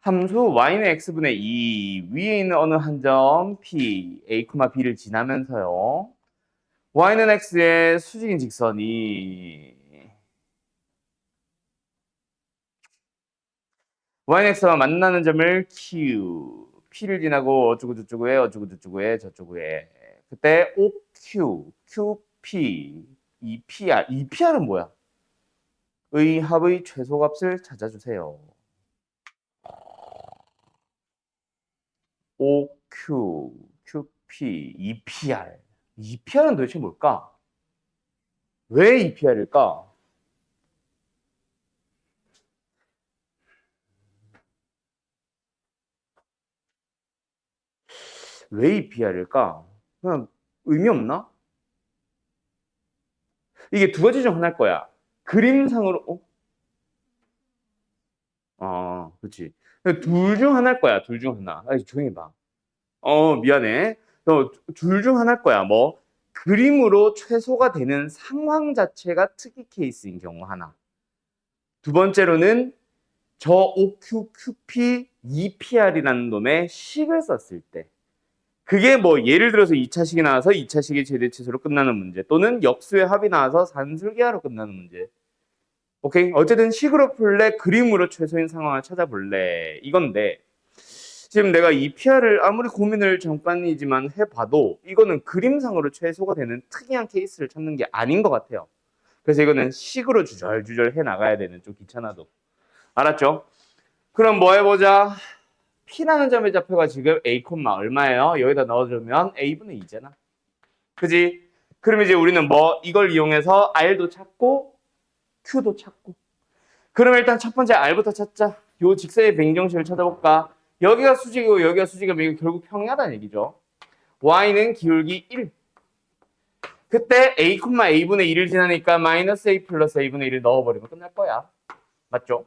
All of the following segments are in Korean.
함수 y는 x분의 2 위에 있는 어느 한 점 p, a, b를 지나면서요. y는 x의 수직인 직선이 y는 x와 만나는 점을 q, p를 지나고 어쩌고저쩌고 해, 어쩌고저쩌고 해, 저쩌고 해. 그때 OQ, QP, EPR. EPR은 뭐야? 의 합의 최소값을 찾아주세요. OQ, QP, EPR. EPR은 도대체 뭘까? 왜 EPR일까? 왜 EPR일까? 그냥 의미 없나? 이게 두 가지 중 하나일 거야. 그림상으로, 그렇지. 둘 중 하나일 거야. 둘 중 하나. 아, 조용히 봐. 미안해. 둘 중 하나일 거야. 뭐 그림으로 최소가 되는 상황 자체가 특이 케이스인 경우 하나. 두 번째로는 저 OQQP EPR이라는 놈의 식을 썼을 때. 그게 뭐 예를 들어서 2차식이 나와서 2차식이 최대치수로 끝나는 문제 또는 역수의 합이 나와서 산술기하로 끝나는 문제. 오케이? 어쨌든 식으로 풀래 그림으로 최소인 상황을 찾아볼래 이건데 지금 내가 이 PR을 아무리 고민을 잠깐이지만 해봐도 이거는 그림상으로 최소가 되는 특이한 케이스를 찾는 게 아닌 것 같아요. 그래서 이거는 식으로 주절주절 해 나가야 되는 좀 귀찮아도. 알았죠? 그럼 뭐 해보자. P라는 점의 좌표가 지금 A, 얼마예요? 여기다 넣어주면 A분의 2잖아. 그지? 그럼 이제 우리는 뭐 이걸 이용해서 R도 찾고 Q도 찾고. 그럼 일단 첫 번째 R부터 찾자. 요 직선의 변경식을 찾아볼까? 여기가 수직이고 여기가 수직이면 이거 결국 평이하다는 얘기죠. y는 기울기 1. 그때 a, a분의 1을 지나니까 마이너스 a 플러스 a분의 1을 넣어버리면 끝날 거야. 맞죠?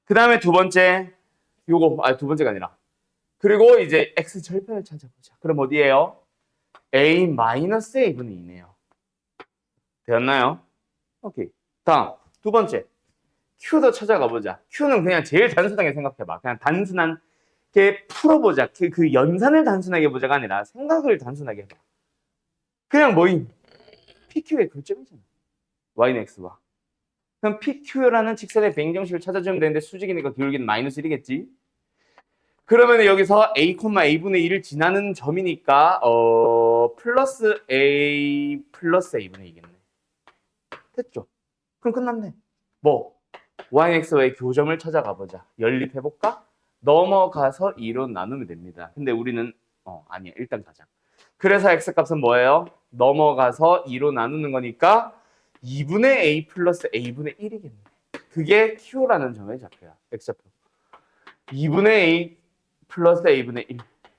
그 다음에 두 번째 요거 두 번째가 아니라 그리고 이제 x 절편을 찾아보자. 그럼 어디예요? a 마이너스 a분의 2네요. 되었나요? 오케이. 다음 두 번째 q도 찾아가 보자. q는 그냥 제일 단순하게 생각해봐. 그냥 단순한 게 풀어보자. 그 연산을 단순하게 보자가 아니라 생각을 단순하게 해봐. 그냥 뭐임? PQ의 교점이잖아. Y는 X와. 그럼 PQ라는 직선의 변경식을 찾아주면 되는데 수직이니까 기울기는 마이너스 1이겠지? 그러면 여기서 A, A분의 1을 지나는 점이니까 플러스 A 플러스 A분의 2겠네. 됐죠? 그럼 끝났네. 뭐? Y는 X와의 교점을 찾아가 보자. 연립해볼까? 넘어가서 2로 나누면 됩니다. 근데 우리는 아니야. 일단 가자. 그래서 X값은 뭐예요? 넘어가서 2로 나누는 거니까 2분의 A 플러스 A분의 1이겠네. 그게 Q라는 점의 좌표야. X좌표. 2분의 A 플러스 A분의 1.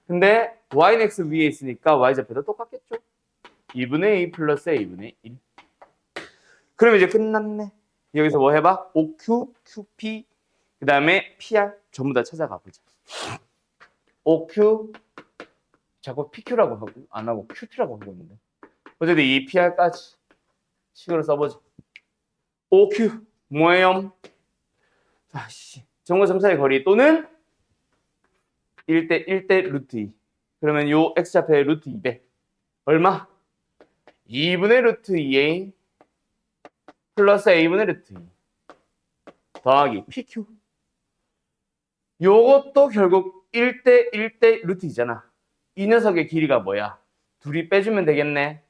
근데 Y는 X 위에 있으니까 Y좌표도 똑같겠죠? 2분의 A 플러스 A분의 1. 그럼 이제 끝났네. 여기서 뭐 해봐? OQ, QP, 그 다음에 PR 전부 다 찾아가 보자. OQ, 자꾸 PQ라고 하고 안 하고 QT라고 하고 있는데. 어쨌든 이 PR까지 식으로 써보자. OQ 뭐예요? 정거점사의 거리 또는 1대 1대 루트 2. 그러면 요 X좌표의 루트 200. 얼마? 2분의 루트 2A 플러스 A분의 루트 2 더하기 PQ. 요것도 결국 1대 1대 루트 2잖아. 이 녀석의 길이가 뭐야? 둘이 빼주면 되겠네.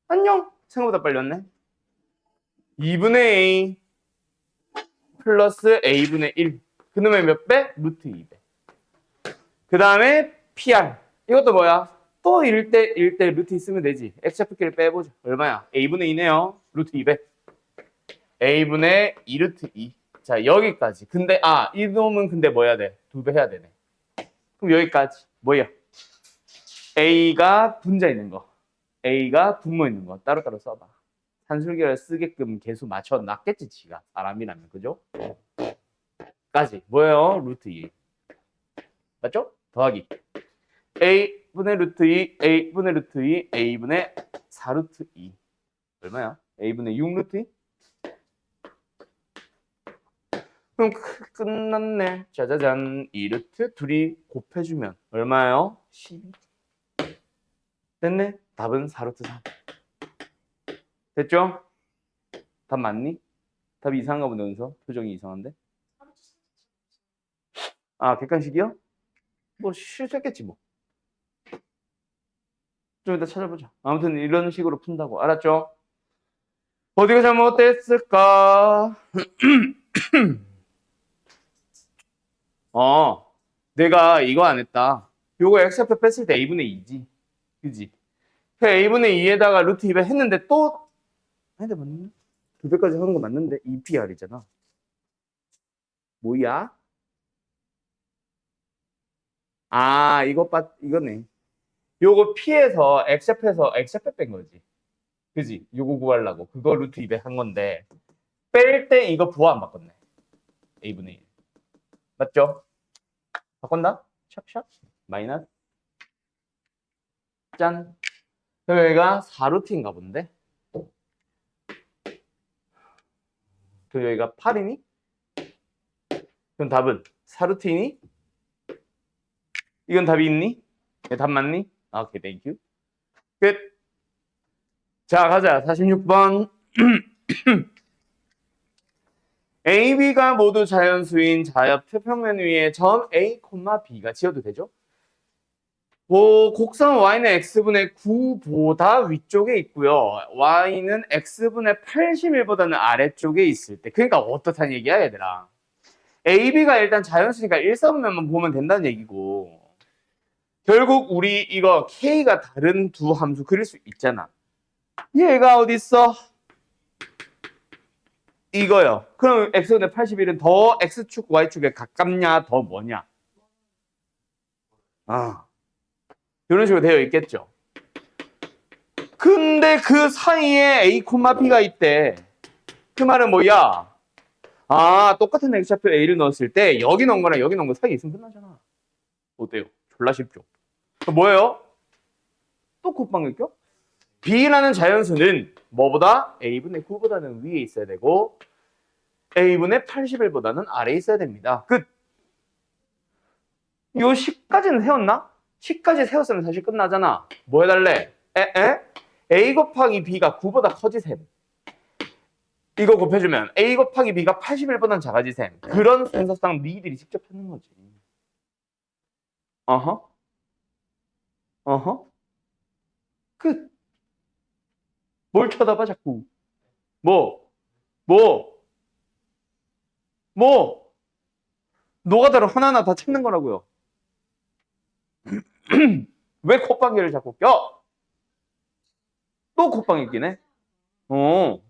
안녕. 생각보다 빨리 왔네. 2분의 A 플러스 A분의 1. 그놈의 몇 배? 루트 2배. 그 다음에 PR. 이것도 뭐야? 또 1대 1대 루트 있으면 되지. X좌표끼리 빼보자. 얼마야? A분의 2네요. 루트 200. A분의 2 루트 2. 자, 여기까지. 근데, 이놈은 근데 뭐 해야 돼? 2배 해야 되네. 그럼 여기까지. 뭐야? A가 분자 있는 거. A가 분모 있는 거. 따로따로 써봐. 산술기를 쓰게끔 계속 맞춰 놨겠지, 지가. 사람이라면. 그죠? 까지. 뭐예요? 루트 2. 맞죠? 더하기. A분의 루트 2, A분의 루트 2, A분의 4 루트 2. 얼마야? A분의 6 루트 2? 그럼 끝났네. 짜자잔. 2루트 둘이 곱해주면 얼마예요? 12. 됐네. 답은 4루트 3. 됐죠? 답 맞니? 답이 이상한가 보네, 은서. 표정이 이상한데? 아, 객관식이요? 뭐 실수했겠지 뭐. 좀 이따 찾아보자. 아무튼 이런 식으로 푼다고. 알았죠? 어디가 잘못됐을까? 내가 이거 안 했다. 요거 x좌표 뺐을 때 a분의 2지. 그지? 그 a분의 2에다가 루트 2배 했는데 또 아닌데 맞나? 2배까지 하는 거 맞는데 2pr이잖아. 뭐야? 아, 이거네. 요거 p에서 x좌표에서 x좌표 뺀 거지. 그지? 요거 구하려고. 그거 루트 2배 한 건데 뺄 때 이거 부호 안 바꿨네. a분의 1. 맞죠? 바꾼다? 샵샵. 마이너스. 짠. 그럼 여기가 4루트인가 본데? 그럼 여기가 8이니? 그럼 답은 4루트이니? 이건 답이 있니? 답 맞니? 오케이, 땡큐. 끝. 자, 가자. 46번. A, B가 모두 자연수인 자엽표 평면 위에 점 A, B가 지어도 되죠? 곡선 y는 x분의 9보다 위쪽에 있고요. y는 x분의 81보다는 아래쪽에 있을 때. 그러니까 어떻다는 얘기야, 얘들아. A, B가 일단 자연수니까 일사분면만 보면 된다는 얘기고. 결국 우리 이거 K가 다른 두 함수 그릴 수 있잖아. 얘가 어딨어? 이거요. 그럼 x분의 81은 더 x축, y축에 가깝냐, 더 뭐냐? 이런 식으로 되어 있겠죠. 근데 그 사이에 A, B가 있대. 그 말은 뭐야? 똑같은 x좌표 A를 넣었을 때 여기 넣은 거랑 여기 넣은 거 사이에 있으면 끝나잖아. 어때요? 졸라 쉽죠? 뭐예요? 또 곱방일격? B라는 자연수는 뭐보다? A분의 9보다는 위에 있어야 되고 A분의 81보다는 아래에 있어야 됩니다. 끝! 요 10까지는 세웠나? 10까지 세웠으면 사실 끝나잖아. 뭐 해달래? A 곱하기 B가 9보다 커지셈. 이거 곱해주면 A 곱하기 B가 81보다는 작아지셈. 그런 순서상 니들이 직접 하는 거지. 어허. 끝. 뭘 쳐다봐 자꾸. 뭐? 뭐? 뭐? 노가다로 하나하나 다 찾는 거라고요. 왜 콧방귀를 자꾸 껴? 또 콧방귀 끼네? 어.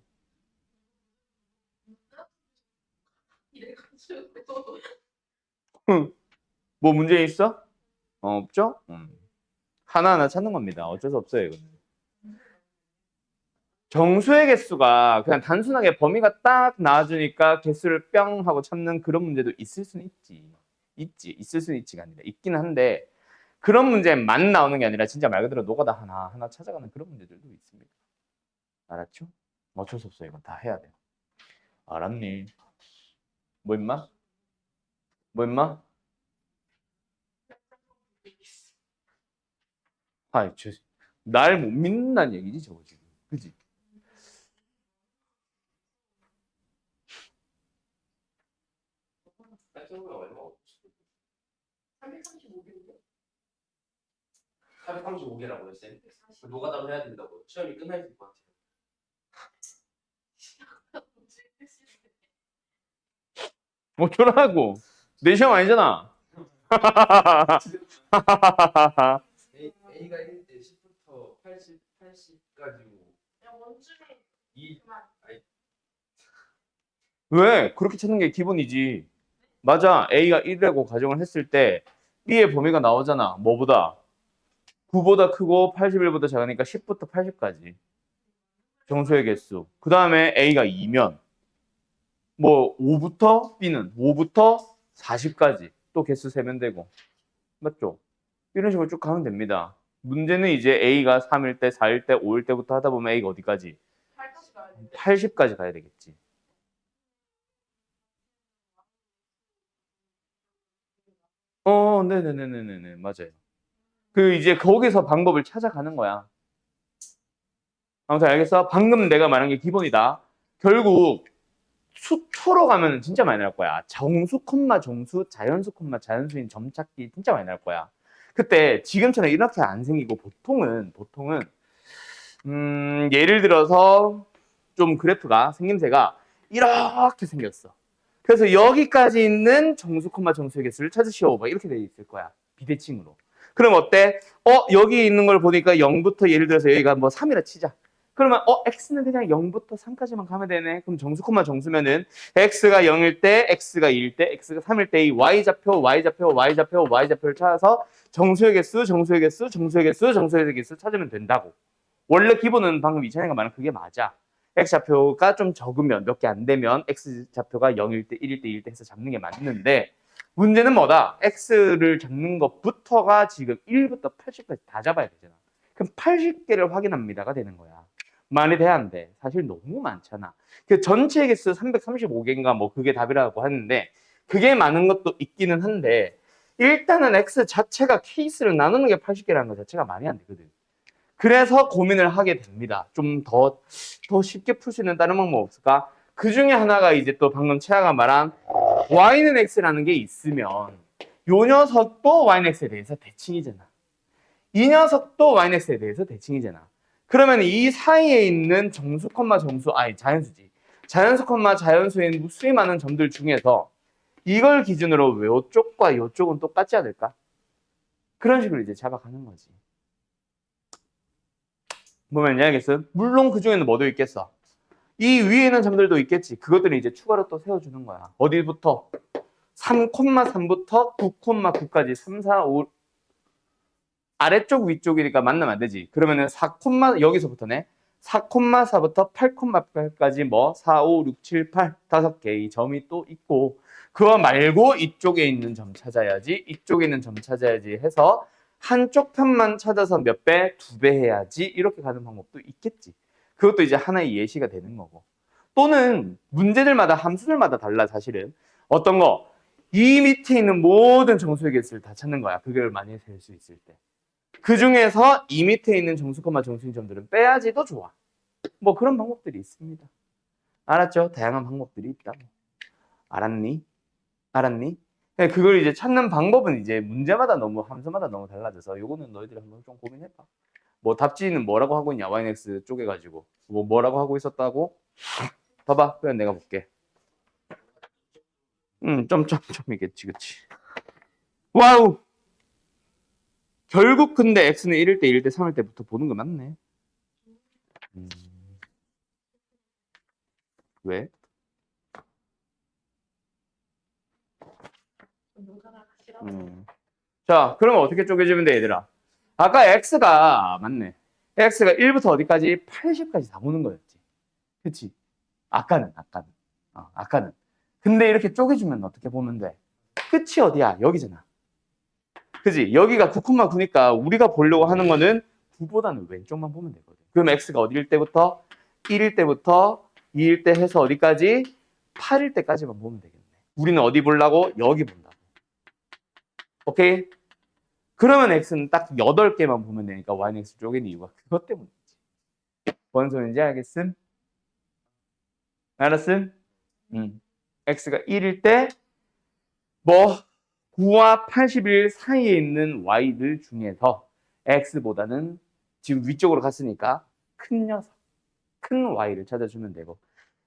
뭐 문제 있어? 없죠? 하나하나 찾는 겁니다. 어쩔 수 없어요, 이거는. 정수의 개수가 그냥 단순하게 범위가 딱 나와주니까 개수를 뿅 하고 찾는 그런 문제도 있을 수는 있지. 있을 수는 있지가 아니라 있긴 한데 그런 문제만 나오는 게 아니라 진짜 말 그대로 노가다 하나 찾아가는 그런 문제들도 있습니다. 알았죠? 어쩔 수 없어요. 이건 다 해야 돼요. 알았니? 뭐 임마? 뭐 임마? 날 못 믿는다는 얘기지 저거 지금. 그지? 얼마 435개라고요, 쌤? 노가다로 해야 된다고. 시험이 끝나 있을 것 같아요. 어쩌라고? 내 시험 아니잖아. A가 1대 10부터 80까지고. 왜? 그렇게 찾는 게 기본이지. 맞아. A가 1이라고 가정을 했을 때 B의 범위가 나오잖아. 뭐보다? 9보다 크고 81보다 작으니까 10부터 80까지. 정수의 개수. 그 다음에 A가 2면 뭐 5부터 B는 5부터 40까지 또 개수 세면 되고. 맞죠? 이런 식으로 쭉 가면 됩니다. 문제는 이제 A가 3일 때, 4일 때, 5일 때부터 하다 보면 A가 어디까지? 80까지 가야 되겠지. 네네네네네. 맞아요. 그 이제 거기서 방법을 찾아가는 거야. 아무튼 알겠어? 방금 내가 말한 게 기본이다. 결국 수초로 가면 진짜 많이 나올 거야. 정수, 콤마 정수, 자연수, 콤마 자연수인 점 찾기 진짜 많이 나올 거야. 그때 지금처럼 이렇게 안 생기고 보통은 예를 들어서 좀 그래프가 생김새가 이렇게 생겼어. 그래서 여기까지 있는 정수, 콤마 정수의 개수를 찾으시오. 막 이렇게 돼 있을 거야. 비대칭으로. 그럼 어때? 여기 있는 걸 보니까 0부터 예를 들어서 여기가 뭐 3이라 치자. 그러면 x는 그냥 0부터 3까지만 가면 되네. 그럼 정수, 콤마 정수면은 x가 0일 때, x가 2일 때, x가 3일 때 이 y좌표, y좌표, y좌표, y좌표를 찾아서 정수의 개수, 정수의 개수, 정수의 개수, 정수의 개수 찾으면 된다고. 원래 기본은 방금 이찬이가 말한 그게 맞아. x좌표가 좀 적으면 몇 개 안 되면 x좌표가 0일 때, 1일 때, 2일 때 해서 잡는 게 맞는데 문제는 뭐다? x를 잡는 것부터가 지금 1부터 80까지 다 잡아야 되잖아. 그럼 80개를 확인합니다가 되는 거야. 말이 돼, 안 돼? 사실 너무 많잖아. 그 전체 개수 335개인가 뭐 그게 답이라고 하는데 그게 많은 것도 있기는 한데 일단은 x 자체가 케이스를 나누는 게 80개라는 것 자체가 말이 안 되거든. 그래서 고민을 하게 됩니다. 좀 더 쉽게 풀 수 있는 다른 방법 없을까? 그 중에 하나가 이제 또 방금 채아가 말한 y는 x라는 게 있으면 요 녀석도 y는 x에 대해서 대칭이잖아. 이 녀석도 y는 x에 대해서 대칭이잖아. 그러면 이 사이에 있는 정수, 정수, 아니 자연수지. 자연수, 자연수인 수이 많은 점들 중에서 이걸 기준으로 요쪽과 요쪽은 똑같지 않을까? 그런 식으로 이제 잡아가는 거지. 뭐면 알겠어? 물론 그 중에는 뭐도 있겠어. 이 위에 있는 점들도 있겠지. 그것들을 이제 추가로 또 세워주는 거야. 어디부터? 3,3부터 9,9까지 3, 4, 5 아래쪽 위쪽이니까 만나면 안 되지. 그러면은 4, 여기서부터네. 4,4부터 8,8까지 뭐 4, 5, 6, 7, 8 다섯 개의 점이 또 있고 그거 말고 이쪽에 있는 점 찾아야지. 이쪽에 있는 점 찾아야지 해서 한쪽 편만 찾아서 몇 배? 2배 해야지. 이렇게 가는 방법도 있겠지. 그것도 이제 하나의 예시가 되는 거고. 또는 문제들마다 함수들마다 달라 사실은. 어떤 거? 이 밑에 있는 모든 정수의 개수를 다 찾는 거야. 그걸 많이 셀 수 있을 때. 그 중에서 이 밑에 있는 정수, 정수인 점들은 빼야지도 좋아. 뭐 그런 방법들이 있습니다. 알았죠? 다양한 방법들이 있다고. 알았니? 알았니? 네, 그걸 이제 찾는 방법은 이제 문제마다 너무 함수마다 너무 달라져서 요거는 너희들이 한번 좀 고민해봐. 뭐 답지는 뭐라고 하고 있냐? YNX 쪼개가지고 뭐라고 하고 있었다고? 봐봐. 그냥 내가 볼게. 점점점이겠지, 그치? 와우. 결국 근데 x는 1일 때, 1일 때, 3일 때부터 보는 거 맞네. 음, 왜? 음. 자, 그러면 어떻게 쪼개지면 돼, 얘들아? 아까 x가 맞네. x가 1부터 어디까지? 80까지 다 보는 거였지. 그치? 아까는. 아까는. 근데 이렇게 쪼개주면 어떻게 보면 돼? 끝이 어디야? 여기잖아. 그지? 여기가 9,9니까 우리가 보려고 하는 거는 9보다는 왼쪽만 보면 되거든. 그럼 x가 어디일 때부터? 1일 때부터 2일 때 해서 어디까지? 8일 때까지만 보면 되겠네. 우리는 어디 보려고? 여기 본다고. 오케이? 그러면 x는 딱 8개만 보면 되니까 y는 x 쪼개는 이유가 그것 때문이지. 뭔 소리인지 알겠음? 알았음? x가 1일 때 뭐 9와 80일 사이에 있는 y들 중에서 x보다는 지금 위쪽으로 갔으니까 큰 녀석, 큰 y를 찾아주면 되고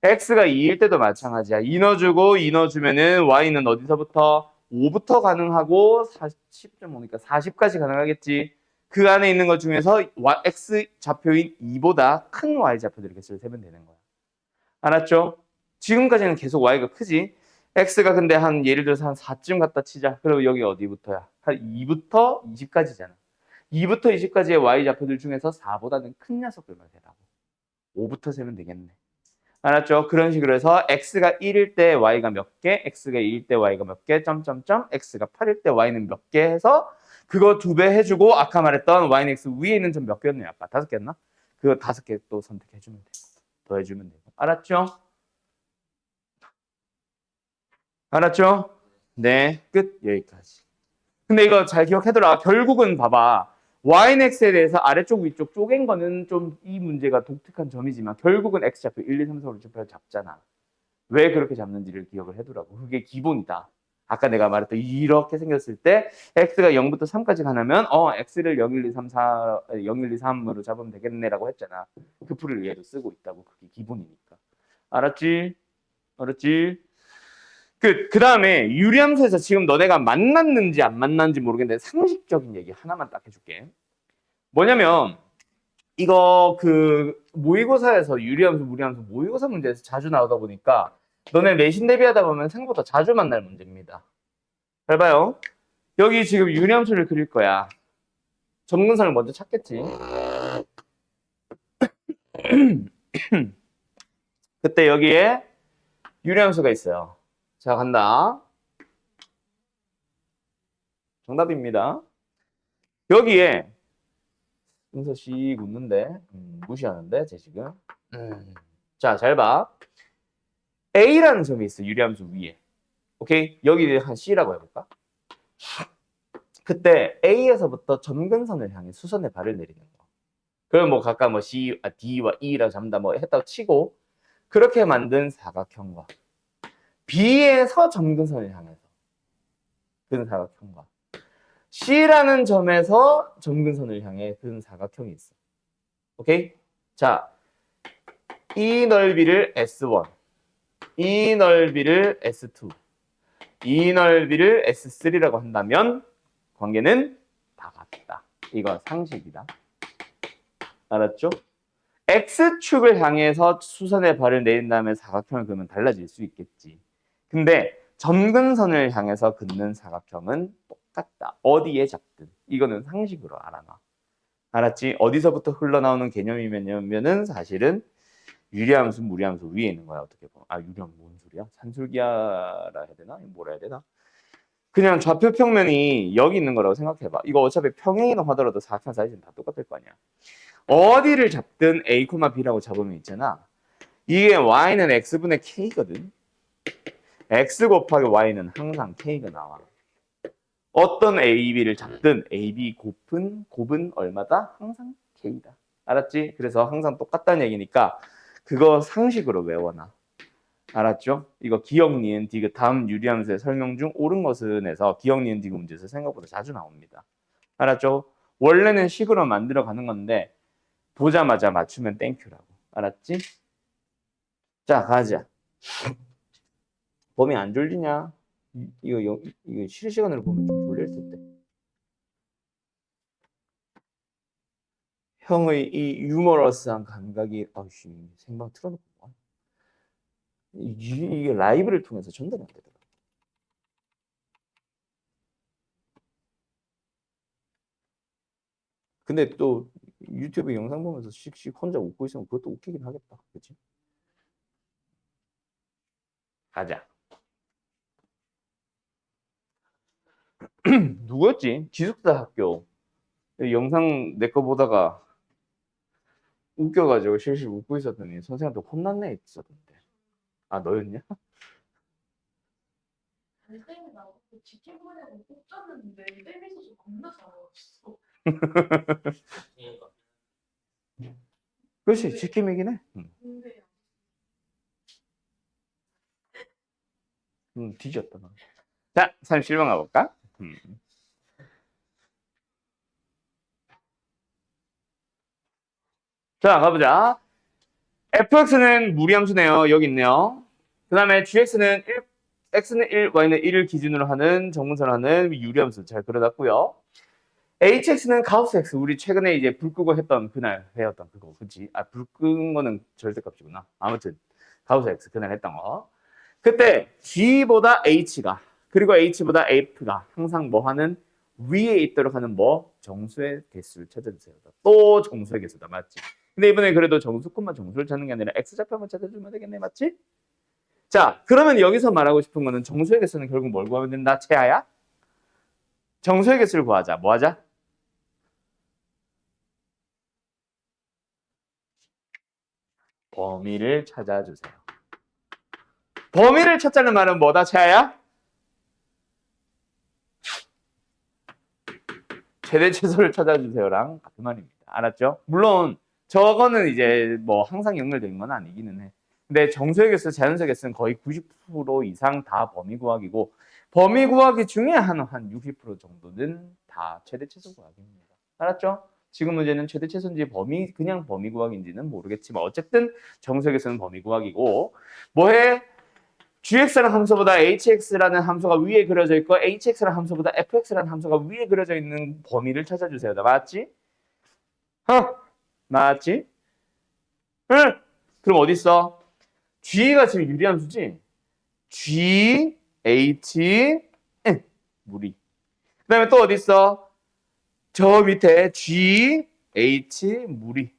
x가 2일 때도 마찬가지야. 이 넣어주고 이 넣어주면은 y는 어디서부터? 5부터 가능하고 40.5니까 40까지 가능하겠지. 그 안에 있는 것 중에서 x 좌표인 2보다 큰 y 좌표들을 개수를 세면 되는 거야. 알았죠? 지금까지는 계속 y가 크지. x가 근데 한 예를 들어서 한 4쯤 갖다 치자. 그리고 여기 어디부터야? 한 2부터 20까지잖아. 2부터 20까지의 y 좌표들 중에서 4보다는 큰 녀석들만 세라고. 5부터 세면 되겠네. 알았죠? 그런 식으로 해서 x가 1일 때 y가 몇 개, x가 2일 때 y가 몇 개, 점점점, x가 8일 때 y는 몇 개 해서 그거 2배 해주고 아까 말했던 y는 x 위에 있는 점 몇 개였냐? 아까 5개였나? 그거 5개 또 선택해주면 되고 더해주면 되고. 알았죠? 알았죠? 네, 끝. 여기까지. 근데 이거 잘 기억해둬라. 결국은 봐봐. y는 x에 대해서 아래쪽 위쪽 쪼갠 거는 좀 이 문제가 독특한 점이지만 결국은 x좌표 1, 2, 3, 4, 5, 6, 7, 8 잡잖아. 왜 그렇게 잡는지를 기억을 해두라고. 그게 기본이다. 아까 내가 말했던 이렇게 생겼을 때 x가 0부터 3까지 가나면 x를 0, 1, 2, 3, 4, 0, 1, 2, 3으로 잡으면 되겠네라고 했잖아. 그 풀을 얘도 쓰고 있다고. 그게 기본이니까. 알았지? 알았지? 그 다음에 유리함수에서 지금 너네가 만났는지 안 만났는지 모르겠는데 상식적인 얘기 하나만 딱 해줄게. 뭐냐면 이거 그 모의고사에서 유리함수, 무리함수 모의고사 문제에서 자주 나오다 보니까 너네 내신 대비하다 보면 생각보다 자주 만날 문제입니다. 잘 봐요. 여기 지금 유리함수를 그릴 거야. 점근선을 먼저 찾겠지. 그때 여기에 유리함수가 있어요. 자, 간다. 정답입니다. 여기에 은서씨 웃는데 무시하는데 제 지금 자, 잘 봐. A라는 점이 있어. 유리함수 위에. 오케이? 여기 한 C라고 해볼까? 그때 A에서부터 점근선을 향해 수선의 발을 내리는 거. 그럼 뭐 각각 뭐 C, D와 E라고 잡는다 뭐 했다고 치고 그렇게 만든 사각형과 B에서 점근선을 향해서 그은 사각형과 C라는 점에서 점근선을 향해 그은 사각형이 있어. 오케이? 자, 이 넓이를 S1, 이 넓이를 S2, 이 넓이를 S3라고 한다면 관계는 다 같다. 이거 상식이다. 알았죠? X축을 향해서 수선의 발을 내린 다음에 사각형을 그으면 달라질 수 있겠지. 근데 점근선을 향해서 긋는 사각형은 똑같다. 어디에 잡든. 이거는 상식으로 알아놔. 알았지? 어디서부터 흘러나오는 개념이면은 사실은 유리함수, 무리함수 위에 있는 거야. 어떻게 보면. 유리함 뭔 소리야? 산술기하라 해야 되나? 뭐라 해야 되나? 그냥 좌표 평면이 여기 있는 거라고 생각해봐. 이거 어차피 평행이동 하더라도 사각형 사이즈는 다 똑같을 거 아니야. 어디를 잡든 A, B라고 잡으면 있잖아. 이게 Y는 X분의 K거든. X 곱하기 Y는 항상 K가 나와. 어떤 A, B를 잡든 A, B 곱은 얼마다? 항상 K다. 알았지? 그래서 항상 똑같다는 얘기니까 그거 상식으로 외워놔. 알았죠? 이거 기억, 니은, 디귿 다음 유리함수의 설명 중 옳은 것은에서 기억, 니은, 디귿 문제에서 생각보다 자주 나옵니다. 알았죠? 원래는 식으로 만들어 가는 건데 보자마자 맞추면 땡큐라고. 알았지? 자, 가자. 범이 안 졸리냐? 이거 실시간으로 보면 좀 졸릴 텐데. 형의 이 유머러스한 감각이 생방 틀어놓고 봐. 이게 라이브를 통해서 전달이 안 되더라. 근데 또 유튜브 영상 보면서 씩씩 혼자 웃고 있으면 그것도 웃기긴 하겠다. 그치? 가자. 누구였지? 기숙사 학교. 영상 내 거 보다가 웃겨가지고 실실 웃고 있었더니 선생님한테 혼났네 있었던데. 너였냐? 쌤이 나오고 치킨 보내고 뽑혔는데 쌤에서 겁나 잘하셨어. 그렇지, 치킨이긴 해. 근데 뒤졌다. 너. 자, 37번 가볼까? 자, 가보자. fx는 무리함수네요. 여기 있네요. 그 다음에 gx는 x는 1, y는 1을 기준으로 하는 정분선을 하는 유리함수 잘 그려놨고요. hx는 가우스 x. 우리 최근에 이제 불 끄고 했던 그날 배웠던 그거. 그치? 불 끄는 거는 절대값이구나. 아무튼 가우스 x 그날 했던 거. 그때 g보다 h가 그리고 h보다 f가 항상 뭐 하는 위에 있도록 하는 뭐 정수의 개수를 찾아주세요. 또 정수의 개수다. 맞지? 근데 이번에 그래도 정수권만 정수를 찾는 게 아니라 x좌표만 찾아주면 되겠네. 맞지? 자, 그러면 여기서 말하고 싶은 거는 정수의 개수는 결국 뭘 구하면 된다? 채아야? 정수의 개수를 구하자. 뭐 하자? 범위를 찾아주세요. 범위를 찾자는 말은 뭐다, 채아야? 최대 최소를 찾아주세요랑 같은 말입니다. 알았죠? 물론 저거는 이제 뭐 항상 연결되는 건 아니기는 해. 근데 정수의 개수, 자연수의 개수는 거의 90% 이상 다 범위 구하기고 범위 구하기 중에 한 60% 정도는 다 최대 최소 구하기입니다. 알았죠? 지금 문제는 최대 최소인지 그냥 범위 구하기인지는 모르겠지만 어쨌든 정수의 개수는 범위 구하기고 뭐해? gx라는 함수보다 hx라는 함수가 위에 그려져 있고 hx라는 함수보다 fx라는 함수가 위에 그려져 있는 범위를 찾아주세요. 나 맞지? 맞지? 응. 그럼 어디 있어? g가 지금 유리함수지? g, h, 무리. 그 다음에 또 어디 있어? 저 밑에 g, h, 무리.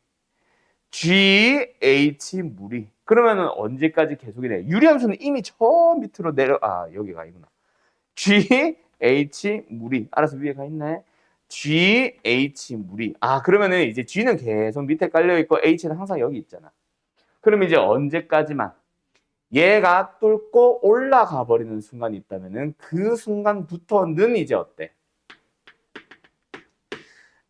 g, h, 무리. 그러면은 언제까지 계속이 돼? 유리함수는 이미 저 밑으로 여기가 아니구나. G, H, 무리. 알아서 위에 가 있네. G, H, 무리. 그러면은 이제 G는 계속 밑에 깔려있고 H는 항상 여기 있잖아. 그럼 이제 언제까지만 얘가 뚫고 올라가 버리는 순간이 있다면은 그 순간부터는 이제 어때?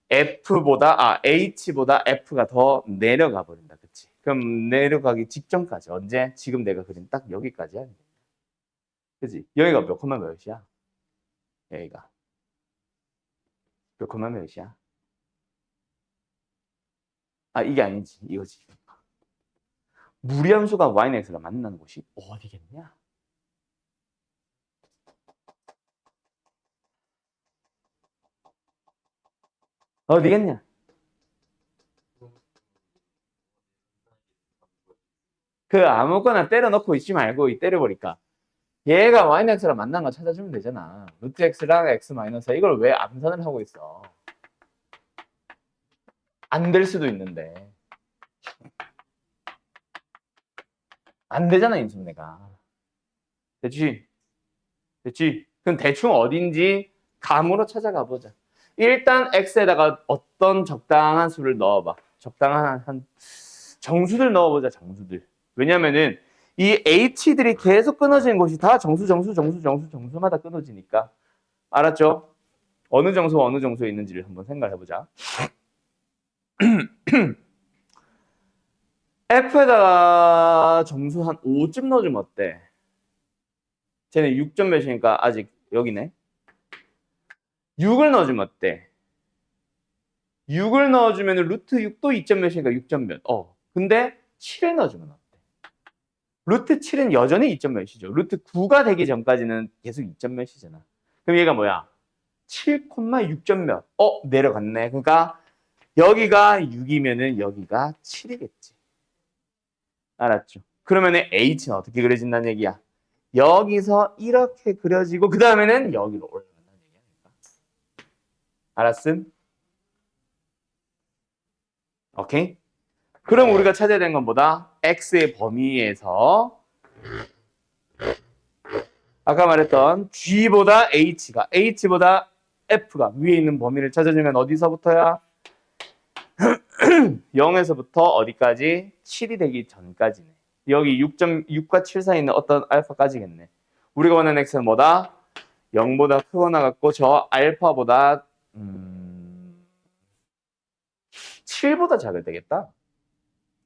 H보다 F가 더 내려가 버린다. 그치? 그럼 내려가기 직전까지. 언제? 지금 내가 그린 딱 여기까지야. 그치? 여기가 몇 콤마 몇이야? 여기가. 몇 콤마 몇이야? 이게 아니지. 이거지. 무리함수가 y는 x가 만나는 곳이 어디겠냐? 어디겠냐? 그 아무거나 때려 넣고 있지 말고 이 때려버릴까? 얘가 y는 x랑 만난 거 찾아주면 되잖아. 루트 x랑 x 마이너스 이걸 왜 암산을 하고 있어? 안 될 수도 있는데. 안 되잖아, 인수분해가. 됐지? 됐지? 그럼 대충 어딘지 감으로 찾아가 보자. 일단 x에다가 어떤 적당한 수를 넣어봐. 적당한 정수들 넣어보자, 정수들. 왜냐면은 이 h들이 계속 끊어지는 곳이 다 정수마다 끊어지니까. 알았죠? 어느 정수에 있는지를 한번 생각해보자. F에다가 정수 한 5쯤 넣어주면 어때? 쟤는 6점 몇이니까 아직 여기네. 6을 넣어주면 어때? 6을 넣어주면 루트 6도 2점 몇이니까 6점 몇. 근데 7을 넣어주면 어때? 루트 7은 여전히 2점 몇이죠. 루트 9가 되기 전까지는 계속 2점 몇이잖아. 그럼 얘가 뭐야? 7,6점 몇. 내려갔네. 그러니까 여기가 6이면은 여기가 7이겠지. 알았죠? 그러면은 H는 어떻게 그려진다는 얘기야? 여기서 이렇게 그려지고 그 다음에는 여기로 올라간다는 얘기야. 알았음? 오케이? 그럼 우리가 찾아야 되는 건 뭐다? X의 범위에서 아까 말했던 G보다 H보다 F가 위에 있는 범위를 찾아주면 어디서부터야? 0에서부터 어디까지? 7이 되기 전까지네. 여기 6과 7 사이에 있는 어떤 알파까지겠네. 우리가 원하는 x는 뭐다? 0보다 크거나 같고 저 알파보다 7보다 작을 때겠다.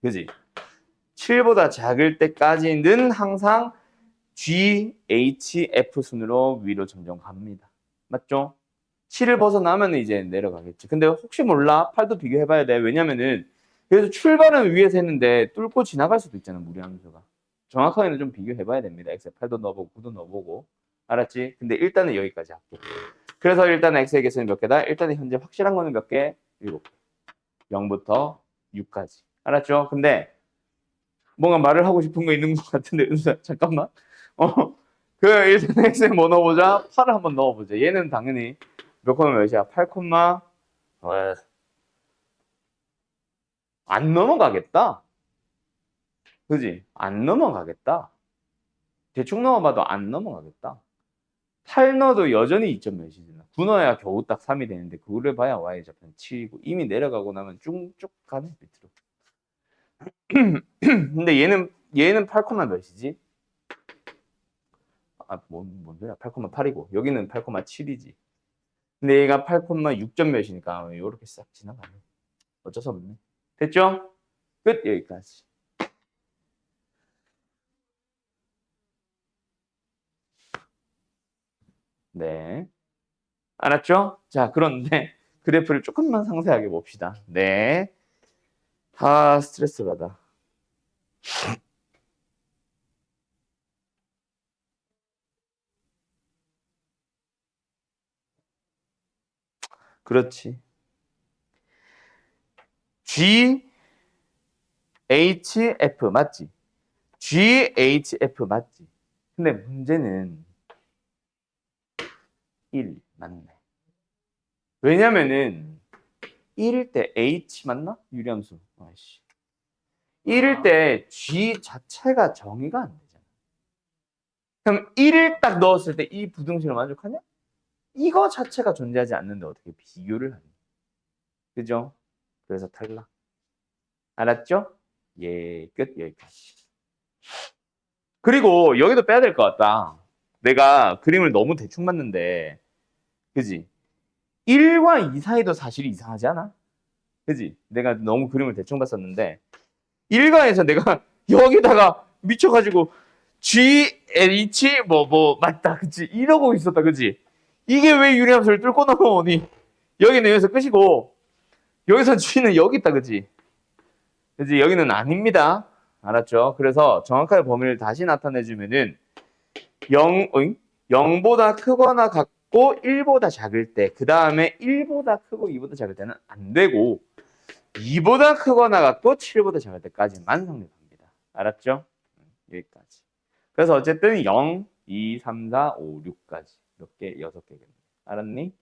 그지? 7보다 작을 때까지는 항상 G, H, F 순으로 위로 점점 갑니다. 맞죠? 7을 벗어나면 이제 내려가겠지. 근데 혹시 몰라? 8도 비교해봐야 돼. 왜냐면은 그래서 출발은 위에서 했는데 뚫고 지나갈 수도 있잖아. 무리함수가. 정확하게는 좀 비교해봐야 됩니다. X에 8도 넣어보고 9도 넣어보고. 알았지? 근데 일단은 여기까지 할게. 그래서 일단 X의 개수는 몇 개다? 일단은 현재 확실한 거는 몇 개? 7개. 0부터 6까지. 알았죠? 근데 뭔가 말을 하고 싶은 거 있는 것 같은데 은수야 잠깐만. 일단 X에 뭐 넣어보자? 8을 한번 넣어보자. 얘는 당연히 몇 콤마 몇이야? 8 콤마 안 넘어가겠다. 그지? 안 넘어가겠다. 대충 넣어봐도 안 넘어가겠다. 8 넣어도 여전히 2점 몇이잖아. 9 넣어야 겨우 딱 3이 되는데 그거를 봐야 y좌편 7이고 이미 내려가고 나면 쭉쭉 가네 밑으로. 근데 얘는 8 몇이지? 뭔 소리야? 8,8이고 여기는 8,7이지. 근데 얘가 8,6점 몇이니까 이렇게 싹 지나가네. 어쩔 수 없네. 됐죠? 끝. 여기까지. 네. 알았죠? 자, 그런데 그래프를 조금만 상세하게 봅시다. 네. 다 스트레스 받아. 그렇지. GHF 맞지? GHF 맞지? 근데 문제는 1 맞네. 왜냐면은 1일 때 H 맞나? 유리함수. 아이씨. 1일 때 G 자체가 정의가 안 되잖아. 그럼 1을 딱 넣었을 때 이 부등식을 만족하냐? 이거 자체가 존재하지 않는데 어떻게 비교를 하니? 그죠? 그래서 탈락. 알았죠? 예, 끝. 여기까지. 그리고 여기도 빼야 될 것 같다. 내가 그림을 너무 대충 봤는데, 그지? 1과 2 사이도 사실 이상하지 않아? 그지? 내가 너무 그림을 대충 봤었는데, 1과에서 내가 여기다가 미쳐가지고 GH 맞다, 그치? 이러고 있었다, 그치? 이게 왜 유리함수를 뚫고 넘어오니? 여기는 여기서 끝이고 여기서 G는 여기 있다, 그치? 그치? 여기는 아닙니다. 알았죠? 그래서 정확하게 범위를 다시 나타내주면은 0보다 크거나 같고 1보다 작을 때, 그 다음에 1보다 크고 2보다 작을 때는 안 되고 2보다 크거나 같고 7보다 작을 때까지만 성립합니다. 알았죠? 여기까지. 그래서 어쨌든 0, 2, 3, 4, 5, 6까지 이렇게 6개겠네. 알았니?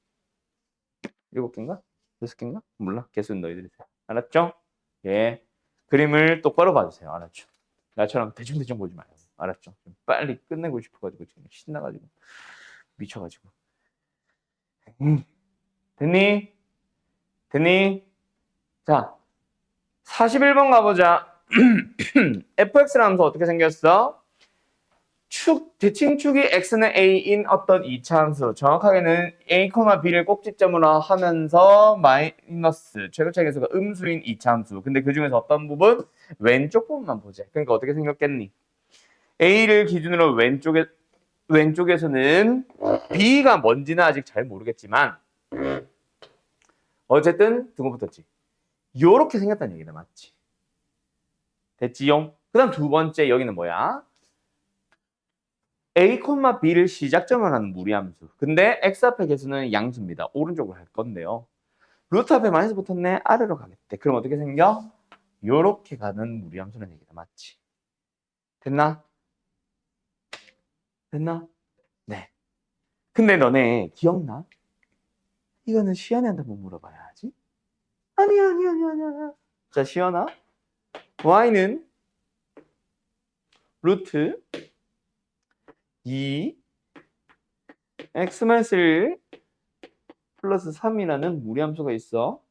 7개인가? 6개인가? 몰라. 개수는 너희들이 세. 알았죠? 예. 그림을 똑바로 봐주세요. 알았죠? 나처럼 대충대충 보지 마요. 알았죠? 좀 빨리 끝내고 싶어가지고 지금 신나가지고 미쳐가지고. 됐니? 됐니? 자, 41번 가보자. fx라는 함수 어떻게 생겼어? 대칭축이 x는 a인 어떤 이차함수, 정확하게는 a, b를 꼭지점으로 하면서 마이너스 최고차 계수가 음수인 이차함수. 근데 그 중에서 어떤 부분? 왼쪽 부분만 보자. 그러니까 어떻게 생겼겠니? a를 기준으로 왼쪽에서는 b가 뭔지는 아직 잘 모르겠지만 어쨌든 등호 붙었지. 요렇게 생겼다는 얘기다, 맞지? 됐지용? 그 다음 두 번째 여기는 뭐야? a, b를 시작점으로 하는 무리함수. 근데 x 앞에 개수는 양수입니다. 오른쪽으로 할 건데요. 루트 앞에 마이너스 붙었네. 아래로 가겠대. 그럼 어떻게 생겨? 요렇게 가는 무리함수라는 얘기다. 맞지? 됐나? 됐나? 네. 근데 너네 기억나? 이거는 시연이한테 한번 물어봐야지. 아니야. 자, 시연아. y는 루트 2 x-1 플러스 3이라는 무리함수가 있어.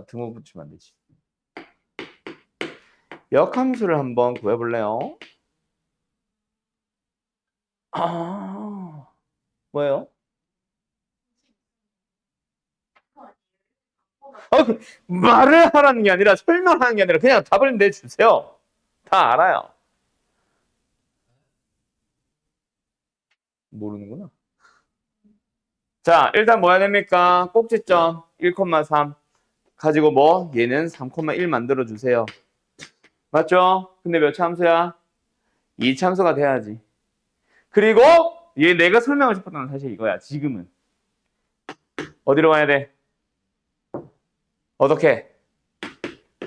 등호 붙이면 안 되지. 역함수를 한번 구해볼래요? 뭐예요? 말을 하라는 게 아니라 설명하는 게 아니라 그냥 답을 내주세요. 다 알아요. 모르는구나. 자, 일단 뭐 해야 됩니까? 꼭지점 1,3 가지고 뭐? 얘는 3,1 만들어주세요. 맞죠? 근데 몇 참수야? 2참수가 돼야지. 그리고 얘 내가 설명하고 싶었던 건 사실 이거야. 지금은 어디로 가야 돼? 어떻게?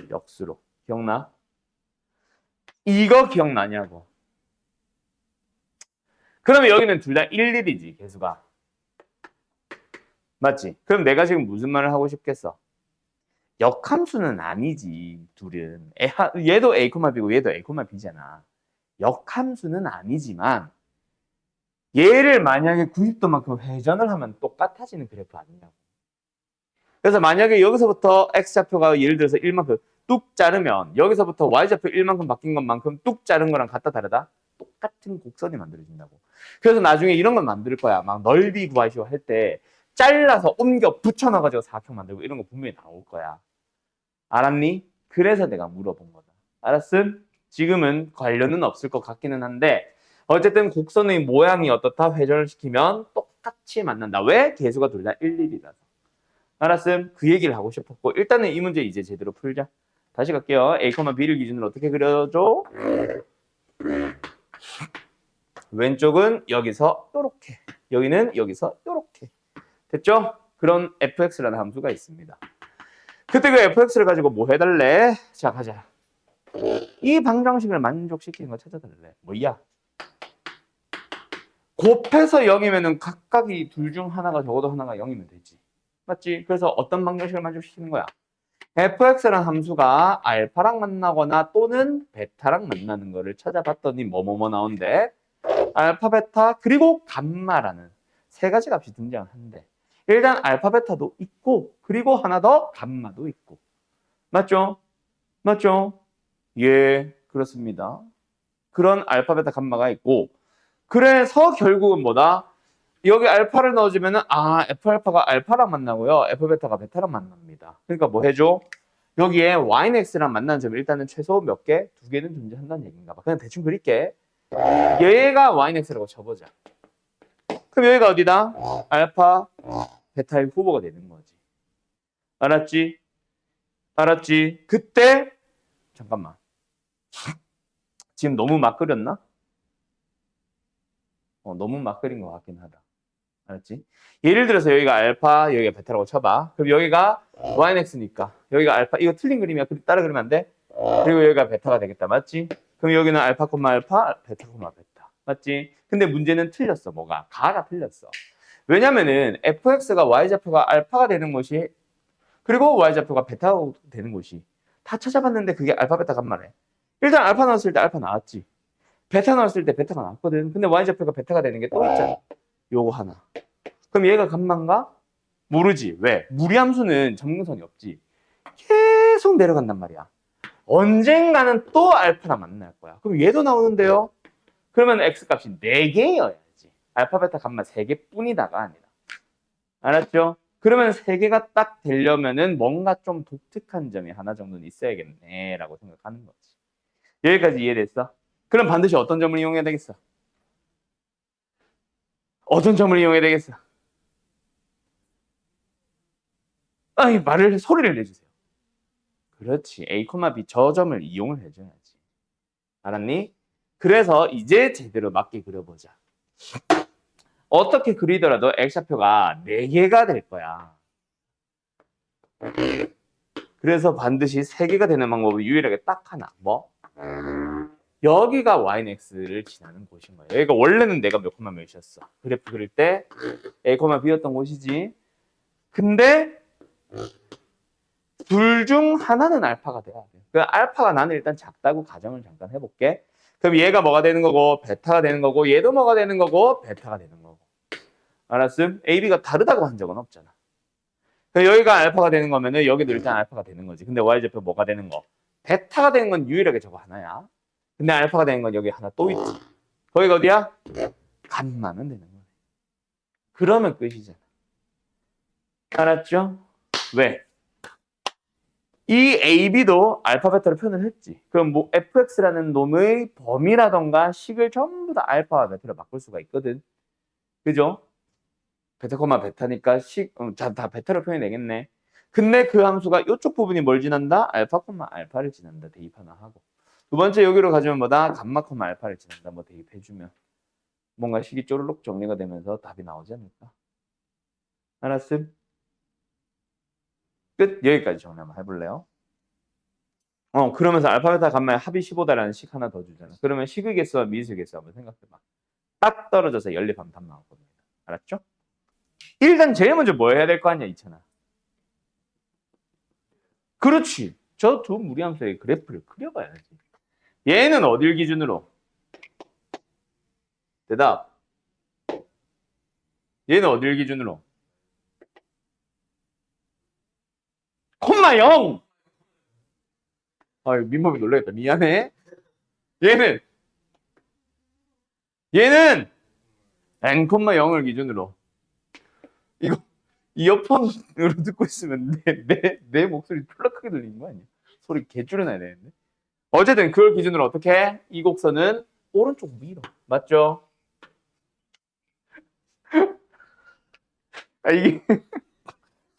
역수로. 기억나? 이거 기억나냐고. 그러면 여기는 둘 다 1, 1이지, 개수가. 맞지? 그럼 내가 지금 무슨 말을 하고 싶겠어? 역함수는 아니지, 둘은. 얘도 A, B고 얘도 A, B잖아. 역함수는 아니지만 얘를 만약에 90도만큼 회전을 하면 똑같아지는 그래프 아니냐고. 그래서 만약에 여기서부터 X좌표가 예를 들어서 1만큼 뚝 자르면 여기서부터 Y좌표 1만큼 바뀐 것만큼 뚝 자른 거랑 같다 다르다? 똑같은 곡선이 만들어진다고. 그래서 나중에 이런 건 만들 거야. 막 넓이 구하시오 할 때 잘라서 옮겨 붙여놔가지고 사각형 만들고 이런 거 분명히 나올 거야. 알았니? 그래서 내가 물어본 거다. 알았음? 지금은 관련은 없을 것 같기는 한데 어쨌든 곡선의 모양이 어떻다 회전을 시키면 똑같이 만난다. 왜? 개수가 둘 다 1, 1이라서. 알았음? 그 얘기를 하고 싶었고 일단은 이 문제 이제 제대로 풀자. 다시 갈게요. A, B를 기준으로 어떻게 그려줘? 왼쪽은 여기서 요렇게, 여기는 여기서 요렇게. 됐죠? 그런 fx라는 함수가 있습니다. 그때 그 fx를 가지고 뭐 해달래? 자, 가자. 이 방정식을 만족시키는 거 찾아달래. 뭐야? 곱해서 0이면은 각각이 둘 중 하나가 적어도 하나가 0이면 되지. 맞지? 그래서 어떤 방정식을 만족시키는 거야? fx라는 함수가 알파랑 만나거나 또는 베타랑 만나는 거를 찾아봤더니 뭐뭐뭐 나온대? 알파, 베타, 그리고 감마라는 세 가지 값이 등장하는데 일단 알파, 베타도 있고 그리고 하나 더 감마도 있고. 맞죠? 맞죠? 예, 그렇습니다. 그런 알파, 베타, 감마가 있고 그래서 결국은 뭐다? 여기 알파를 넣어주면은 F 알파가 알파랑 만나고요. F 베타가 베타랑 만납니다. 그러니까 뭐 해줘? 여기에 Y는 X랑 만나는 점이 일단은 최소 몇 개? 두 개는 존재한다는 얘기인가 봐. 그냥 대충 그릴게. 얘가 Y는 X라고 쳐보자. 그럼 여기가 어디다? 알파, 베타의 후보가 되는 거지. 알았지? 알았지? 그때 잠깐만. 지금 너무 막 그렸나? 너무 막 그린 것 같긴 하다. 알았지? 예를 들어서 여기가 알파, 여기가 베타라고 쳐봐. 그럼 여기가 y는 x니까 여기가 알파, 이거 틀린 그림이야. 따라 그리면 안 돼? 그리고 여기가 베타가 되겠다. 맞지? 그럼 여기는 알파, 알파, 베타, 베타. 맞지? 근데 문제는 틀렸어. 뭐가? 가가 틀렸어. 왜냐면은 fx가 y좌표가 알파가 되는 곳이 그리고 y좌표가 베타가 되는 곳이 다 찾아봤는데 그게 알파, 베타 감마래. 일단 알파 나왔을 때 알파 나왔지. 베타 나왔을 때 베타가 나왔거든. 근데 y좌표가 베타가 되는 게 또 있잖아. 요거 하나. 그럼 얘가 감마인가? 모르지. 왜? 무리함수는 점근선이 없지. 계속 내려간단 말이야. 언젠가는 또 알파랑 만날 거야. 그럼 얘도 나오는데요? 그러면 x값이 4개여야지. 알파, 베타, 감마 3개뿐이다가 아니라. 알았죠? 그러면 3개가 딱 되려면은 뭔가 좀 독특한 점이 하나 정도는 있어야겠네 라고 생각하는 거지. 여기까지 이해됐어? 그럼 반드시 어떤 점을 이용해야 되겠어? 어떤 점을 이용해야 되겠어? 아니, 소리를 내주세요. 그렇지. A, B 저 점을 이용을 해줘야지. 알았니? 그래서 이제 제대로 맞게 그려보자. 어떻게 그리더라도 X좌표가 4개가 될 거야. 그래서 반드시 3개가 되는 방법은 유일하게 딱 하나. 뭐? 여기가 Y는 X를 지나는 곳인 거야. 여기가 원래는 내가 몇 콤마 몇이었어. 그래프 그릴 때 A, B였던 곳이지. 근데 둘 중 하나는 알파가 돼야 돼. 그 알파가 나는 일단 작다고 가정을 잠깐 해볼게. 그럼 얘가 뭐가 되는 거고 베타가 되는 거고 얘도 뭐가 되는 거고 베타가 되는 거고. 알았음? A, B가 다르다고 한 적은 없잖아. 그럼 여기가 알파가 되는 거면은 여기도 일단 알파가 되는 거지. 근데 Y좌표 뭐가 되는 거? 베타가 되는 건 유일하게 저거 하나야. 근데 알파가 되는 건 여기 하나 또 있지. 거기가 어디야? 감마는 되는 거야. 그러면 끝이잖아. 알았죠? 왜? 이 AB도 알파, 베타로 표현을 했지. 그럼 뭐 fx라는 놈의 범위라던가 식을 전부 다 알파와 베타로 바꿀 수가 있거든. 그죠? 베타, 베타니까 다 베타로 표현되겠네. 근데 그 함수가 이쪽 부분이 뭘 지난다? 알파, 알파를 지난다. 대입 하나 하고. 두 번째 여기로 가주면 뭐다? 감마, 알파를 지난다. 뭐 대입해주면. 뭔가 식이 쪼르륵 정리가 되면서 답이 나오지 않을까? 알았음? 끝. 여기까지 정리 한번 해볼래요? 그러면서 알파, 베타, 감마의 합이 15다라는 식 하나 더 주잖아. 그러면 식의 개수와 미수의 개수 한번 생각해봐. 딱 떨어져서 연립하면 답 나오거든요. 알았죠? 일단 제일 먼저 뭐 해야 될 거 아니야, 이찬아? 그렇지. 저 두 무리함수의 그래프를 그려봐야지. 얘는 어딜 기준으로? 대답. 얘는 어딜 기준으로? 콤마 0! 민법이 놀라겠다. 미안해. 얘는 얘는 n,0을 기준으로 이거 이어폰으로 듣고 있으면 내 목소리 졸라 크게 들리는 거 아니야? 소리 개 줄여놔야 되는데. 어쨌든 그걸 기준으로 어떻게 해? 이 곡선은 오른쪽 위로. 맞죠? 아, 이게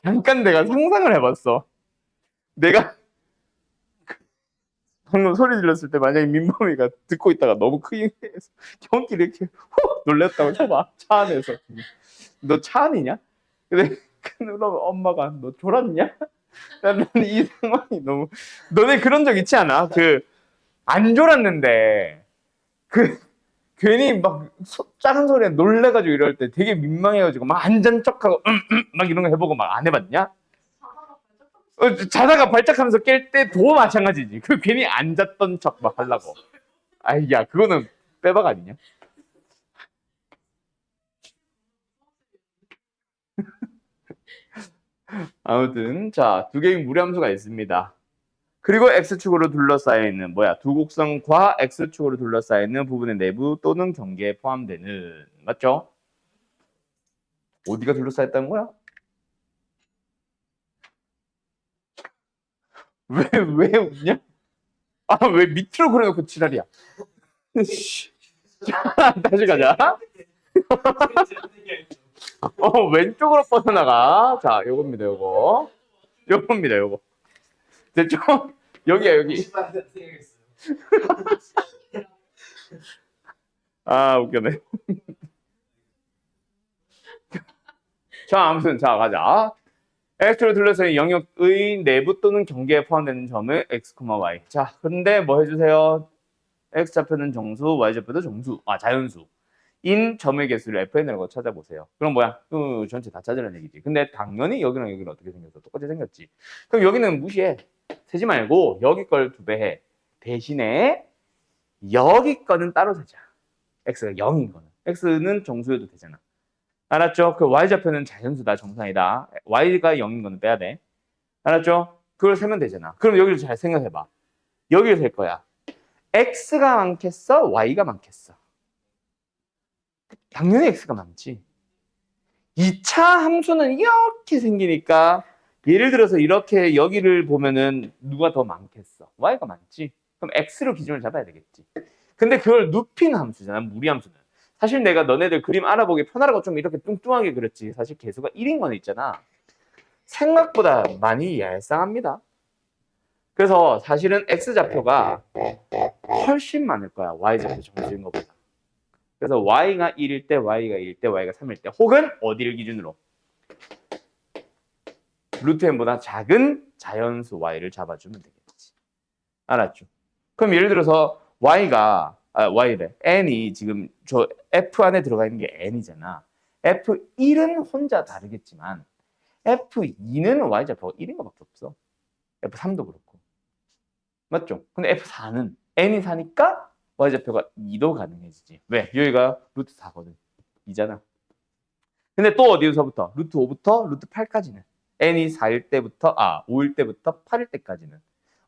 잠깐 내가 상상을 해봤어. 내가 방금 소리 질렀을 때 만약에 민범이가 듣고 있다가 너무 크게 해서 경기를 이렇게 훅 놀랬다고 쳐봐. 차 안에서. 너 차 안이냐? 근데 그러면 엄마가 너 졸았냐? 나는 이 상황이 너무 너네 그런 적 있지 않아? 그 안 졸았는데 그 괜히 막 작은 소리에 놀래가지고 이럴 때 되게 민망해가지고 막 안 잔 척하고 막 이런 거 해보고 막 안 해봤냐? 자다가 발작하면서 깰 때도 마찬가지지. 그 괜히 안 잤던 척 막 하려고. 아이 야 그거는 빼박 아니냐? 아무튼 자 두 개의 무리함수가 있습니다. 그리고 x축으로 둘러싸여 있는 두 곡선과 x축으로 둘러싸여 있는 부분의 내부 또는 경계에 포함되는 맞죠? 어디가 둘러싸였다는 거야? 왜 웃냐? 아 왜 밑으로 그려놓고 지랄이야? 자, 다시 가자. 왼쪽으로 뻗어나가. 자, 요겁니다, 요거. 요겁니다, 요거. 됐죠? 여기야, 여기. 아, 웃겨네. 자, 아무튼, 자, 가자. x로 둘러싸인 영역의 내부 또는 경계에 포함되는 점을 x, y. 자, 근데 뭐 해주세요? x좌표는 정수, y좌표도 정수. 아, 자연수. 인 점의 개수를 FN이라고 찾아보세요. 그럼 전체 다 찾으라는 얘기지. 근데 당연히 여기랑 여기는 어떻게 생겼어? 똑같이 생겼지. 그럼 여기는 무시해. 세지 말고 여기 걸 2배 해. 대신에 여기 거는 따로 세자. x가 0인 거는. x는 정수여도 되잖아. 알았죠? 그 y좌표는 자연수다, 정상이다. y가 0인 거는 빼야 돼. 알았죠? 그걸 세면 되잖아. 그럼 여기를 잘 생각해봐. 여기를 셀 거야. x가 많겠어? y가 많겠어? 당연히 x가 많지. 2차 함수는 이렇게 생기니까 예를 들어서 이렇게 여기를 보면은 누가 더 많겠어? y가 많지. 그럼 x로 기준을 잡아야 되겠지. 근데 그걸 눕힌 함수잖아, 무리함수는. 사실 내가 너네들 그림 알아보기 편하라고 좀 이렇게 뚱뚱하게 그렸지. 사실 개수가 1인 거는 있잖아. 생각보다 많이 얄쌍합니다. 그래서 사실은 x좌표가 훨씬 많을 거야, y좌표 정수인 것보다. 그래서 y가 1일 때, y가 1일 때, y가 3일 때, 혹은 어디를 기준으로? 루트 n보다 작은 자연수 y를 잡아주면 되겠지. 알았죠? 그럼 예를 들어서 y래. n이 지금 저 f 안에 들어가 있는 게 n이잖아. f1은 혼자 다르겠지만 f2는 y좌표가 1인 것밖에 없어. f3도 그렇고. 맞죠? 근데 f4는 n이 4니까 y좌표가 2도 가능해지지. 왜? 여기가 루트 4거든. 2잖아. 근데 또 어디서부터? 루트 5부터 루트 8까지는 n이 4일 때부터 5일 때부터 8일 때까지는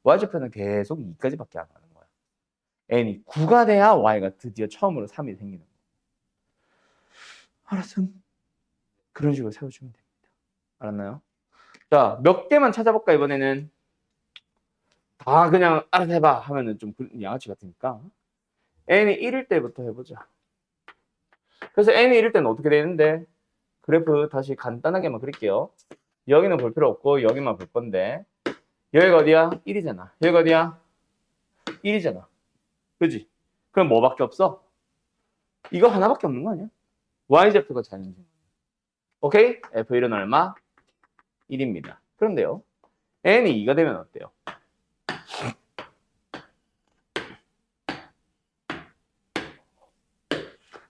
y좌표는 계속 2까지밖에 안 가는 거야. n이 9가 돼야 y가 드디어 처음으로 3이 생기는 거야. 알았어. 그런 식으로 세워주면 됩니다. 알았나요? 자, 몇 개만 찾아볼까 이번에는. 다 그냥 알아서 해봐 하면은 좀 양아치 같으니까 n이 1일 때부터 해보자. 그래서 n이 1일 때는 어떻게 되는데 그래프 다시 간단하게만 그릴게요. 여기는 볼 필요 없고 여기만 볼 건데 여기가 어디야? 1이잖아. 여기가 어디야? 1이잖아. 그지? 그럼 뭐밖에 없어? 이거 하나밖에 없는 거 아니야? y좌표가 자연수. 오케이? f1은 얼마? 1입니다. 그런데요. n이 2가 되면 어때요?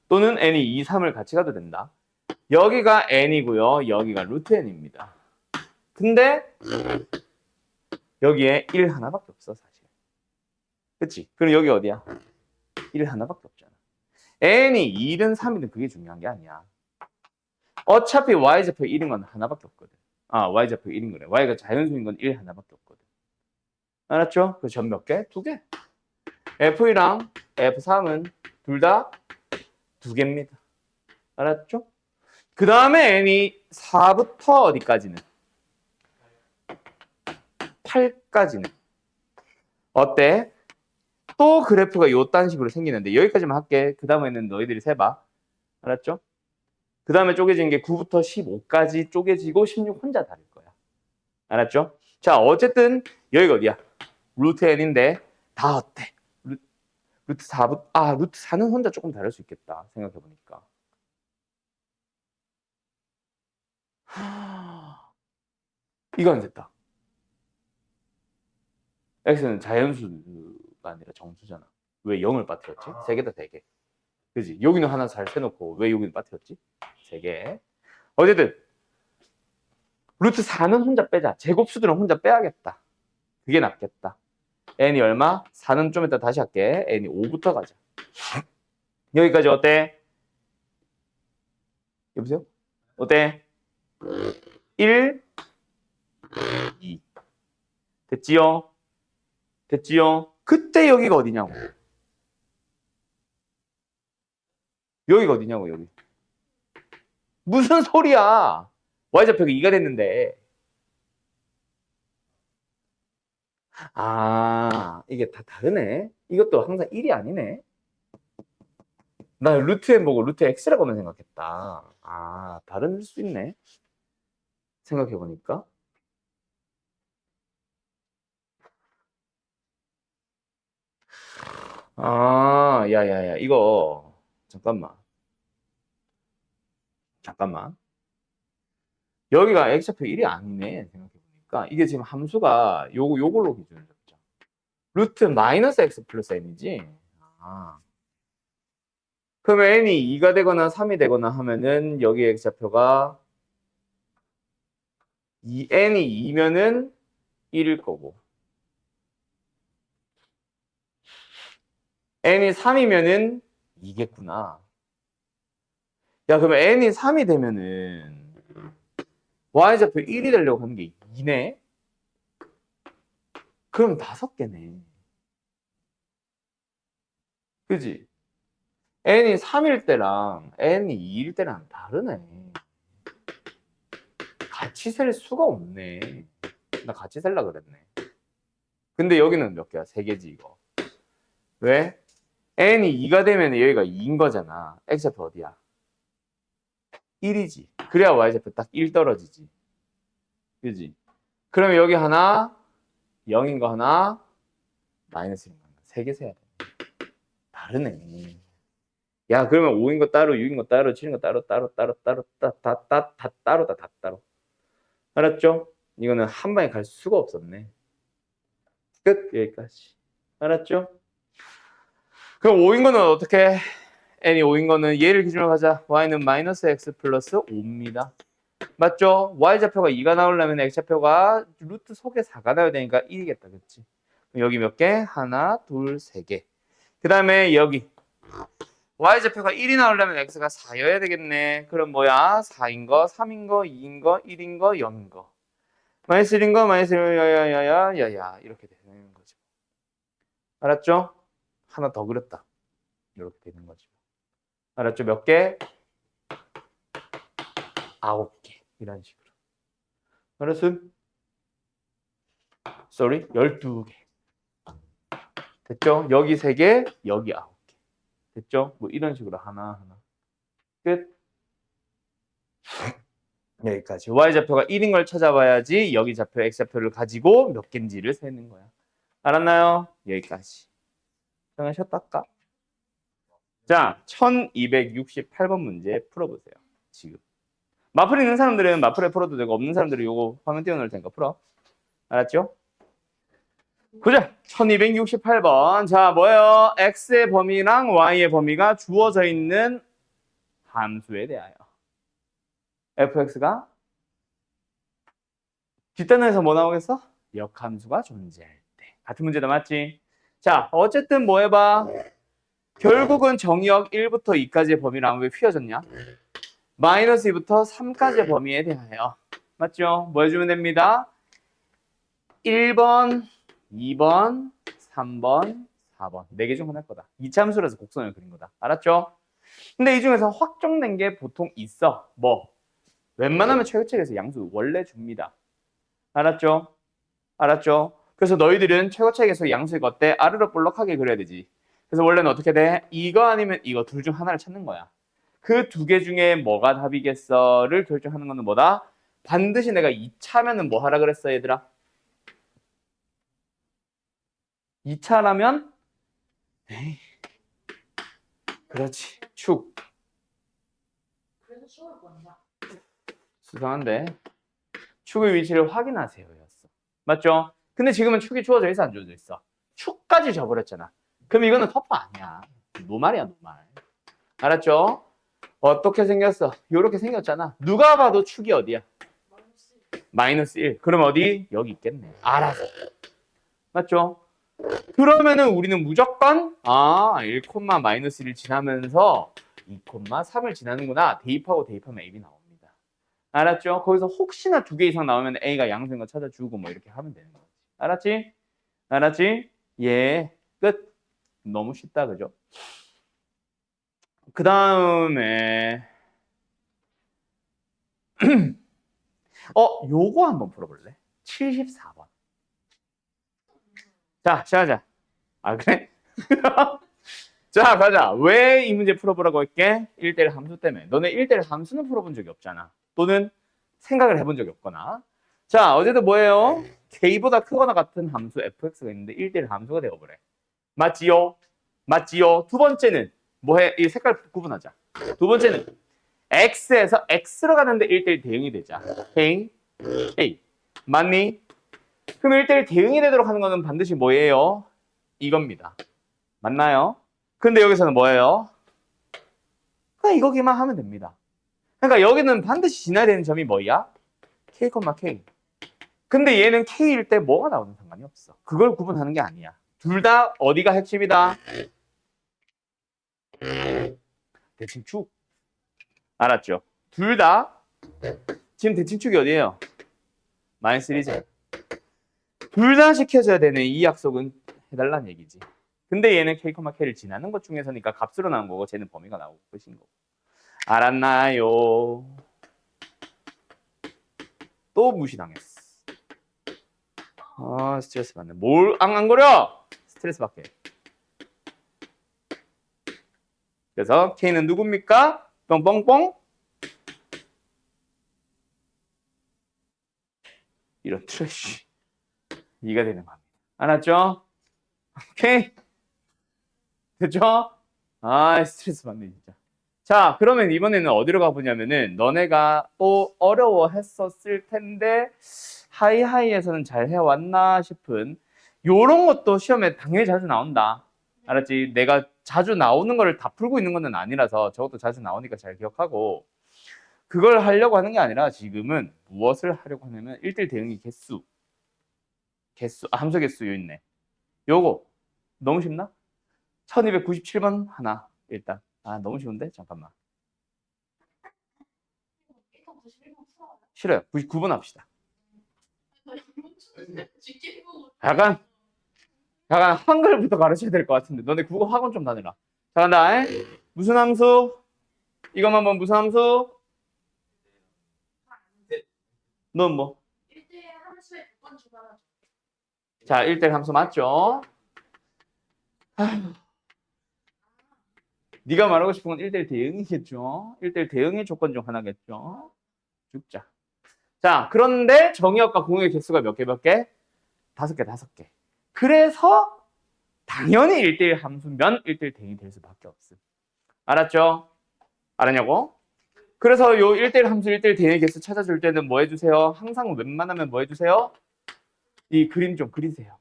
또는 n이 2, 3을 같이 가도 된다. 여기가 n이고요. 여기가 루트 n입니다. 근데 여기에 1 하나밖에 없어 사실. 그치? 그럼 여기 어디야? 1 하나밖에 없잖아. n이 2든 3이든 그게 중요한 게 아니야. 어차피 y좌표 1인 건 하나밖에 없거든. y좌표 1인 거래. y가 자연수인 건 1 하나밖에 없거든. 알았죠? 그 점 몇 개? 2개. f2랑 f3은 둘 다 두 개입니다. 알았죠? 그 다음에 n이 4부터 어디까지는? 8까지는. 어때? 또 그래프가 요딴 식으로 생기는데 여기까지만 할게. 그 다음에는 너희들이 세봐. 알았죠? 그 다음에 쪼개진 게 9부터 15까지 쪼개지고 16 혼자 다를 거야. 알았죠? 자, 어쨌든 여기가 어디야? 루트 n인데 다 어때? 루트 4부, 루트 4는 혼자 조금 다를 수 있겠다. 생각해보니까. 이거 안 됐다. x는 자연수가 아니라 정수잖아. 왜 0을 빠뜨렸지? 3개다 3개. 그지? 여기는 하나 잘 세놓고 왜 여기는 빠뜨렸지? 3개. 어쨌든 루트 4는 혼자 빼자. 제곱수들은 혼자 빼야겠다. 그게 낫겠다. n이 얼마? 4는 좀 이따 다시 할게. n이 5부터 가자. 여기까지 어때? 여보세요? 어때? 1, 2. 됐지요? 됐지요? 그때 여기가 어디냐고. 여기가 어디냐고, 여기. 무슨 소리야? y좌표가 2가 됐는데. 이게 다 다르네. 이것도 항상 1이 아니네. 나 루트 n 보고 루트 x라고만 생각했다. 다를 수 있네. 생각해보니까. 야야야, 이거 잠깐만. 여기가 x좌표 1이 아니네. 생각해보니까 이게 지금 함수가 요걸로 기준을 잡자. 루트 마이너스 x 플러스 n이지. 그러면 n이 2가 되거나 3이 되거나 하면은 여기 x좌표가 n이 2면은 1일 거고 n이 3이면은 2겠구나. 야, 그러면 n이 3이 되면은 y좌표 1이 되려고 하는 게 2네? 그럼 5개네. 그지? n이 3일 때랑 n이 2일 때랑 다르네. 같이 셀 수가 없네. 나 같이 셀라 그랬네. 근데 여기는 몇 개야? 3개지 이거. 왜? n이 2가 되면 여기가 2인 거잖아. x좌표 어디야? 1이지. 그래야 y좌표 딱 1 떨어지지. 그지? 그러면 여기 하나, 0인 거 하나, 마이너스인 거 하나. 3개 세야 돼. 다르네. 야, 그러면 5인 거 따로, 6인 거 따로, 7인 거 따로, 다 따로. 알았죠? 이거는 한 방에 갈 수가 없었네. 끝. 여기까지. 알았죠? 그럼 5인 거는 어떻게? n이 5인 거는 얘를 기준으로 가자. y는 마이너스 x 플러스 5입니다. 맞죠? y좌표가 2가 나오려면 x좌표가 루트 속에 4가 나와야 되니까 1이겠다. 그치? 여기 몇 개? 하나, 둘, 3개. 그 다음에 여기 y좌표가 1이 나오려면 x가 4여야 되겠네. 그럼 뭐야? 4인 거, 3인 거, 2인 거, 1인 거, 0인 거. 마이너스 1인 거, 마이너스 1인 거, 야야야야야야 이렇게 되는 거지. 알았죠? 하나 더 그렸다. 이렇게 되는 거지. 알았죠? 몇 개? 9개. 이런 식으로. 알았어? sorry? 12개. 됐죠? 여기 3개, 여기 9개. 됐죠? 뭐 이런 식으로 하나하나. 끝. 여기까지. y좌표가 1인 걸 찾아봐야지 여기 좌표, x좌표를 가지고 몇 개인지를 세는 거야. 알았나요? 여기까지. 잠깐 쉬었다 할까? 자, 1268번 문제 풀어보세요. 지금. 마플 있는 사람들은 마플에 풀어도 되고 없는 사람들은 요거 화면 띄워놓을 테니까 풀어. 알았죠? 보자. 1268번. 자, 뭐예요? x의 범위랑 y의 범위가 주어져 있는 함수에 대하여. fx가 뒷단에서 뭐 나오겠어? 역함수가 존재할 때. 같은 문제다, 맞지? 자, 어쨌든 뭐 해봐. 결국은 정의역 1부터 2까지의 범위랑 왜 휘어졌냐? 마이너스 2부터 3까지의 범위에 대하여. 맞죠? 뭐 해주면 됩니다. 1번, 2번, 3번, 4번. 4개 중 하나일 거다. 이차함수라서 곡선을 그린 거다. 알았죠? 근데 이 중에서 확정된 게 보통 있어. 뭐 웬만하면 최고책에서 양수 원래 줍니다. 알았죠? 알았죠? 그래서 너희들은 최고책에서 양수가 어때? 아르르 볼록하게 그려야 되지. 그래서 원래는 어떻게 돼? 이거 아니면 이거 둘 중 하나를 찾는 거야. 그 두 개 중에 뭐가 답이겠어를 결정하는 거는 뭐다? 반드시 내가 2차면은 뭐 하라 그랬어, 얘들아? 2차라면 에이, 그렇지. 축. 그래서 수업을 본다. 수상한데. 축의 위치를 확인하세요. 였어. 맞죠? 근데 지금은 축이 주어져 있어, 안 주어져 있어? 축까지 줘버렸잖아. 그럼 이거는 터프 아니야. 노말이야, 노말. 알았죠? 어떻게 생겼어? 이렇게 생겼잖아. 누가 봐도 축이 어디야? 마이너스 1. 그럼 어디? 여기 있겠네. 알아서. 맞죠? 그러면은 우리는 무조건 1, 마이너스 1을 지나면서 2, 3을 지나는구나. 대입하고 대입하면 AB 나옵니다. 알았죠? 거기서 혹시나 두 개 이상 나오면 A가 양수인 거 찾아주고 뭐 이렇게 하면 되는 거지. 알았지? 알았지? 예. 끝. 너무 쉽다, 그죠? 그 다음에 요거 한번 풀어볼래? 74번. 자, 시작하자. 아, 그래? 자, 가자. 왜 이 문제 풀어보라고 할게? 1대1 함수 때문에. 너네 1대1 함수는 풀어본 적이 없잖아. 또는 생각을 해본 적이 없거나. 자, 어제도 뭐예요? k보다 크거나 같은 함수 fx가 있는데 1대1 함수가 되어버려. 맞지요? 맞지요? 두 번째는 뭐해? 이 색깔 구분하자. 두 번째는 x에서 x로 가는데 1대1 대응이 되자. k, a. 맞니? 그럼 1대1 대응이 되도록 하는 거는 반드시 뭐예요? 이겁니다. 맞나요? 근데 여기서는 뭐예요? 그냥 이거기만 하면 됩니다. 그러니까 여기는 반드시 지나야 되는 점이 뭐야? k, k. 근데 얘는 k일 때 뭐가 나오는 상관이 없어. 그걸 구분하는 게 아니야. 둘 다 어디가 핵심이다? 대칭축. 알았죠? 둘 다 지금 대칭축이 어디예요? 마이너스 1이죠. 둘 다 지켜줘야 되는 이 약속은 해달라는 얘기지. 근데 얘는 k, k를 지나는 것 중에서니까 값으로 나온 거고 쟤는 범위가 나오고 끝인 거고. 알았나요? 또 무시당했어. 스트레스 받네. 뭘 앙앙거려? 스트레스 받게. 그래서 K는 누굽니까? 뻥뻥뻥. 이런 트래쉬. 이가 되는 겁니다. 알았죠? 오케이? 됐죠? 스트레스 받네 진짜. 자, 그러면 이번에는 어디로 가보냐면은 너네가 또 어려워했었을 텐데 하이하이에서는 잘 해왔나 싶은 요런 것도 시험에 당연히 자주 나온다. 알았지? 내가 자주 나오는 거를 다 풀고 있는 건 아니라서 저것도 자주 나오니까 잘 기억하고 그걸 하려고 하는 게 아니라 지금은 무엇을 하려고 하냐면 1대1 대응이 개수 함수 개수 요 있네. 요거 너무 쉽나? 1297번 하나 일단 너무 쉬운데? 잠깐만. 일단 91번 풀어요. 싫어요. 99번 합시다. GK 보고 약간 한글부터 가르쳐야 될 것 같은데 너네 국어 학원 좀 다녀라. 자 간다. 무슨 함수? 이것만 보면 무슨 함수? 넌 뭐? 1대1 함수에 100번 주말하죠. 자 1대1 함수 맞죠? 아휴. 네가 말하고 싶은 건 1대1 대응이겠죠? 1대1 대응의 조건 중 하나겠죠? 죽자. 자, 그런데 정의역과 공역의 개수가 몇 개, 몇 개? 5개, 5개. 그래서 당연히 1대1 함수면 1대1 대응이 될 수밖에 없음. 알았죠? 알았냐고? 그래서 요 1대1 함수 1대1 대응의 개수 찾아줄 때는 뭐 해주세요? 항상 웬만하면 뭐 해주세요? 이 그림 좀 그리세요.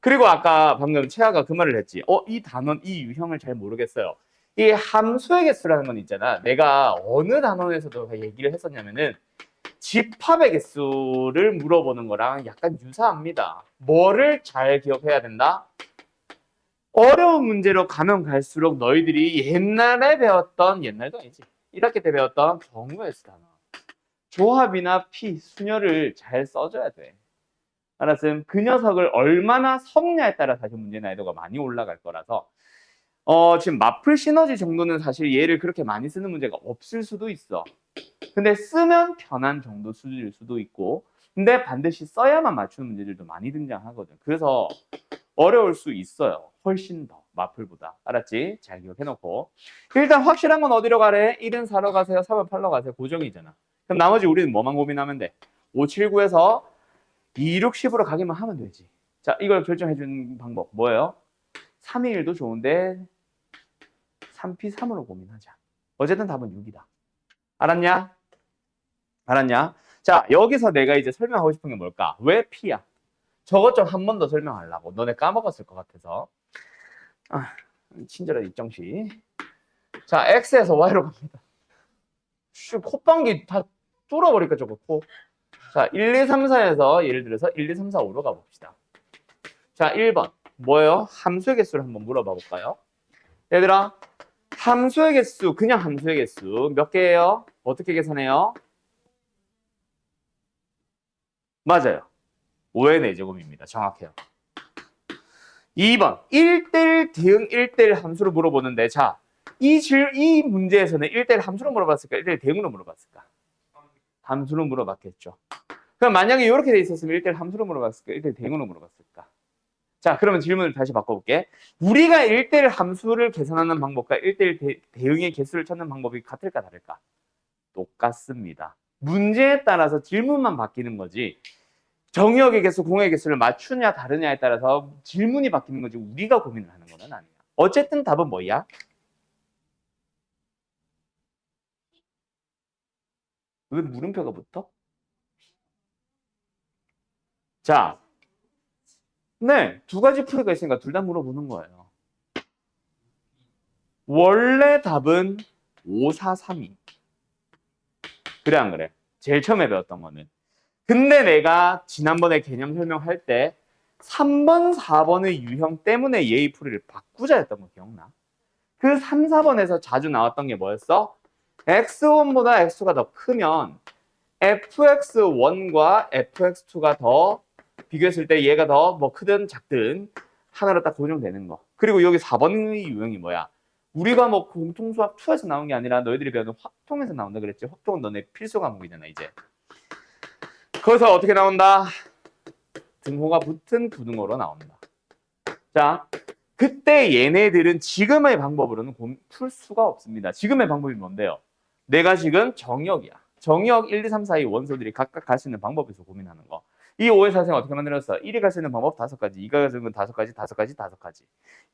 그리고 아까 방금 채아가 그 말을 했지. 이 단원, 이 유형을 잘 모르겠어요. 이 함수의 개수라는 건 있잖아. 내가 어느 단원에서도 얘기를 했었냐면은 집합의 개수를 물어보는 거랑 약간 유사합니다. 뭐를 잘 기억해야 된다? 어려운 문제로 가면 갈수록 너희들이 옛날에 배웠던, 옛날도 아니지. 1학기 때 배웠던 정우의 수 단원. 조합이나 피, 순열을 잘 써줘야 돼. 알았음? 그 녀석을 얼마나 섞냐에 따라 사실 문제 난이도가 많이 올라갈 거라서 지금 마플 시너지 정도는 사실 얘를 그렇게 많이 쓰는 문제가 없을 수도 있어. 근데 쓰면 편한 정도 수준일 수도 있고, 근데 반드시 써야만 맞추는 문제들도 많이 등장하거든. 그래서 어려울 수 있어요. 훨씬 더 마플보다. 알았지? 잘 기억해놓고. 일단 확실한 건 어디로 가래? 1은 4로 가세요. 3은 8로 가세요. 고정이잖아. 그럼 나머지 우리는 뭐만 고민하면 돼? 5, 7, 9에서 2, 6, 10으로 가기만 하면 되지. 자, 이걸 결정해주는 방법 뭐예요? 3이 1도 좋은데 3P 3으로 고민하자. 어쨌든 답은 6이다. 알았냐? 알았냐? 자, 여기서 내가 이제 설명하고 싶은 게 뭘까? 왜 P야? 저것 좀 한 번 더 설명하려고. 너네 까먹었을 것 같아서. 친절한 입정시. 자, X에서 Y로 갑니다. 콧방귀 다 뚫어버릴까, 저거 코. 자, 1, 2, 3, 4에서 예를 들어서 1, 2, 3, 4, 5로 가봅시다. 자, 1번. 뭐예요? 함수의 개수를 한번 물어봐 볼까요? 얘들아, 함수의 개수, 그냥 함수의 개수 몇 개예요? 어떻게 계산해요? 맞아요. 5의 4제곱입니다. 정확해요. 2번. 1대1 대응 1대1 함수를 물어보는데, 자, 이 문제에서는 1대1 함수로 물어봤을까? 1대1 대응으로 물어봤을까? 함수로 물어봤겠죠. 그럼 만약에 이렇게 돼 있었으면 1대1 함수로 물어봤을까? 1대1 대응으로 물어봤을까? 자, 그러면 질문을 다시 바꿔볼게. 우리가 1대1 함수를 계산하는 방법과 1대1 대응의 개수를 찾는 방법이 같을까 다를까? 똑같습니다. 문제에 따라서 질문만 바뀌는 거지. 정의역의 개수, 공역의 개수를 맞추냐 다르냐에 따라서 질문이 바뀌는 거지 우리가 고민을 하는 건 아니야. 어쨌든 답은 뭐야? 왜 물음표가 붙어? 자, 네, 두 가지 풀이가 있으니까 둘 다 물어보는 거예요. 원래 답은 5, 4, 3이. 그래 안 그래? 제일 처음에 배웠던 거는. 근데 내가 지난번에 개념 설명할 때 3번, 4번의 유형 때문에 예의 풀이를 바꾸자 했던 거 기억나? 그 3, 4번에서 자주 나왔던 게 뭐였어? x1보다 x가 더 크면 fx1과 fx2가 더 비교했을 때 얘가 더 뭐 크든 작든 하나로 딱 고정되는 거. 그리고 여기 4번의 유형이 뭐야? 우리가 뭐 공통수학 2에서 나온 게 아니라 너희들이 배우는 확통에서 나온다 그랬지. 확통은 너네 필수 과목이잖아 이제. 거기서 어떻게 나온다? 등호가 붙은 부등호로 나온다. 자, 그때 얘네들은 지금의 방법으로는 풀 수가 없습니다. 지금의 방법이 뭔데요? 내가 지금 정역이야. 정역 1, 2, 3, 4, 2 원소들이 각각 갈 수 있는 방법에서 고민하는 거. 이 5의 사생 어떻게 만들었어? 1이 갈 수 있는 방법 5가지, 2가 갈 수 있는 건 5가지, 5가지, 5가지.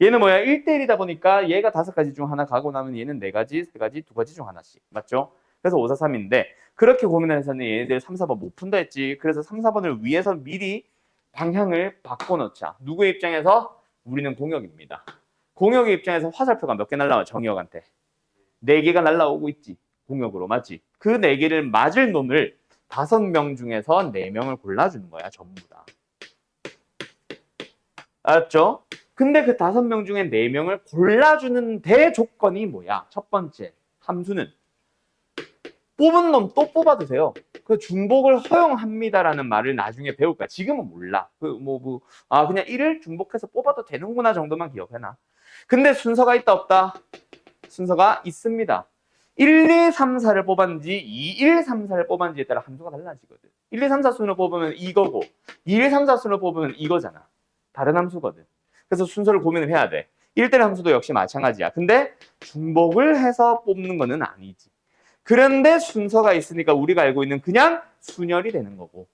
얘는 뭐야? 1대1이다 보니까 얘가 5가지 중 하나 가고 나면 얘는 4가지, 3가지, 2가지 중 하나씩. 맞죠? 그래서 5, 4, 3인데 그렇게 고민을 해서는 얘네들 3, 4번 못 푼다 했지. 그래서 3, 4번을 위해서 미리 방향을 바꿔놓자. 누구의 입장에서? 우리는 공역입니다. 공역의 입장에서 화살표가 몇 개 날라와? 정역한테. 4개가 날라오고 있지. 공역으로 맞지? 그 4개를 맞을 놈을 5명 중에서 4명을 골라주는 거야. 전부 다. 알았죠? 근데 그 5명 중에 4명을 골라주는 대조건이 뭐야? 첫 번째, 함수는 뽑은 놈 또 뽑아도 돼요. 그 중복을 허용합니다라는 말을 나중에 배울 거야. 지금은 몰라. 그냥 1을 중복해서 뽑아도 되는구나 정도만 기억해놔. 근데 순서가 있다 없다? 순서가 있습니다. 1, 2, 3, 4를 뽑았는지 2, 1, 3, 4를 뽑았는지에 따라 함수가 달라지거든. 1, 2, 3, 4 순을 뽑으면 이거고 2, 1, 3, 4 순을 뽑으면 이거잖아. 다른 함수거든. 그래서 순서를 고민을 해야 돼. 1대1 함수도 역시 마찬가지야. 근데 중복을 해서 뽑는 거는 아니지. 그런데 순서가 있으니까 우리가 알고 있는 그냥 순열이 되는 거고.